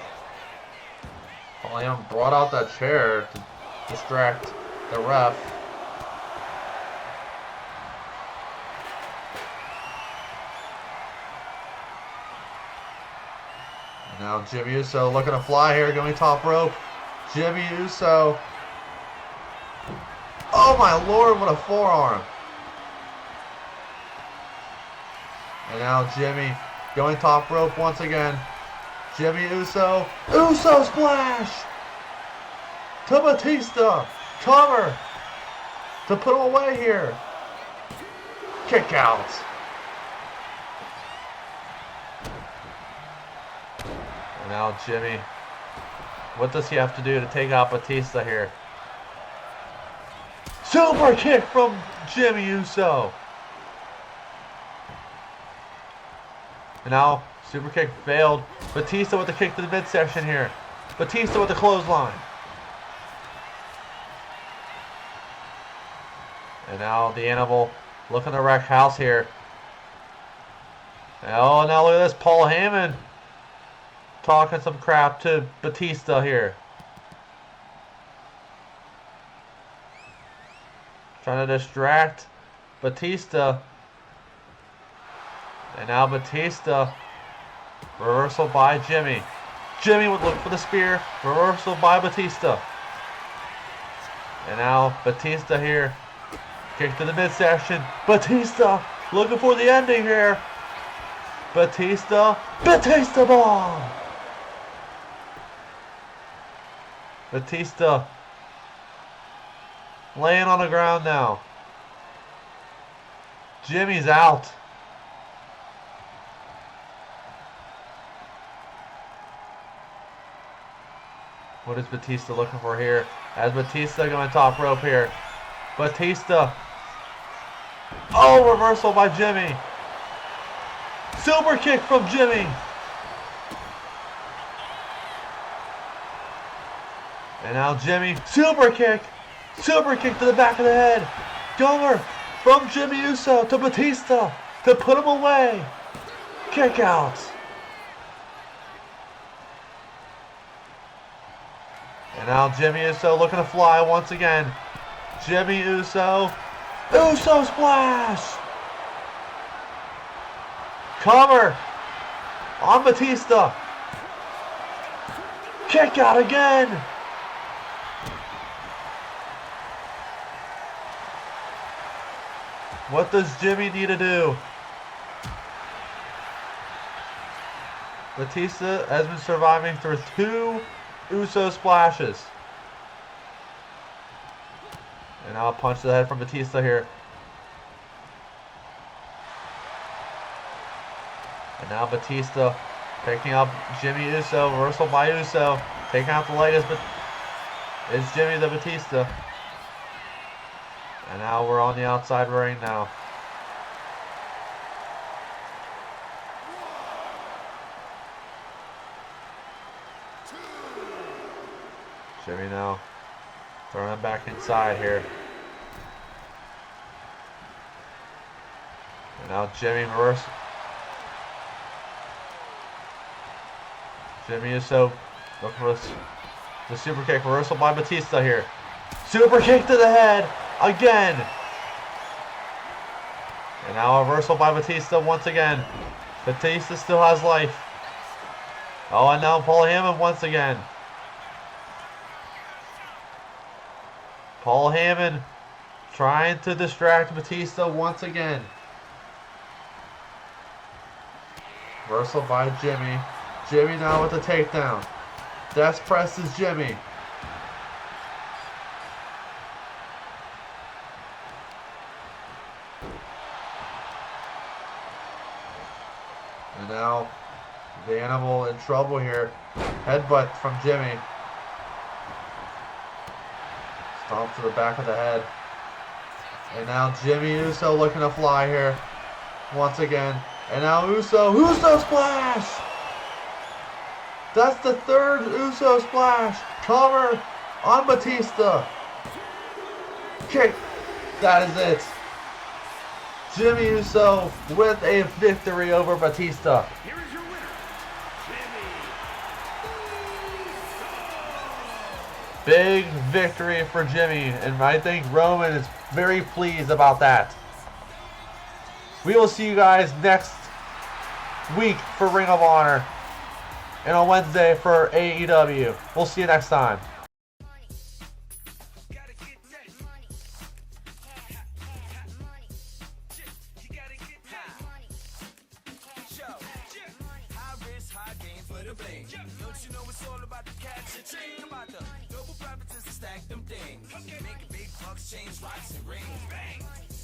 Paul Heyman brought out that chair to distract the ref. And now Jimmy Uso looking to fly here, going top rope. Jimmy Uso. Oh my lord, what a forearm. And now Jimmy going top rope once again. Jimmy Uso. Uso splash! To Batista. Cover. To put him away here. Kick out. And now Jimmy. What does he have to do to take out Batista here? Super kick from Jimmy Uso. And now, super kick failed. Batista with the kick to the midsection here. Batista with the clothesline. And now the Animal looking to wreck house here. Oh, now look at this. Paul Heyman talking some crap to Batista here. Trying to distract Batista. And now Batista. Reversal by Jimmy. Jimmy would look for the spear. Reversal by Batista. And now Batista here. Kick to the midsection. Batista looking for the ending here. Batista. Batista bomb. Batista laying on the ground now. Jimmy's out. What is Batista looking for here? As Batista going top rope here. Batista. Oh, reversal by Jimmy. Super kick from Jimmy. And now Jimmy. Super kick. Super kick to the back of the head. Cover from Jimmy Uso to Batista to put him away. Kick out. And now Jimmy Uso looking to fly once again. Jimmy Uso. Uso splash. Cover on Batista. Kick out again. What does Jimmy need to do? Batista has been surviving through 2 Uso splashes. And now a punch to the head from Batista here. And now Batista picking up Jimmy Uso. Reversal by Uso. Taking out the latest, but it's Jimmy the Batista. And now we're on the outside ring now. Jimmy now throwing him back inside here. And now Jimmy reverse. Jimmy Uso looking for the super kick. Reversal by Batista here. Super kick to the head again. And now a reversal by Batista once again. Batista still has life. Oh, and now Paul Heyman once again. Paul Heyman trying to distract Batista once again. Reversal by Jimmy. Jimmy now with the takedown. Death presses Jimmy. And now the Animal in trouble here. Headbutt from Jimmy. Stomp to the back of the head. And now Jimmy Uso looking to fly here. Once again. And now Uso splash! That's the 3rd Uso splash. Cover on Batista. Kick. That is it. Jimmy Uso with a victory over Batista. Here is your winner, Jimmy Uso. Big victory for Jimmy, and I think Roman is very pleased about that. We will see you guys next week for Ring of Honor and on Wednesday for AEW. We'll see you next time. Don't you know it's all about the cash and chain? About the global profits to stack them things. Making big bucks, change rocks and rings. Bang!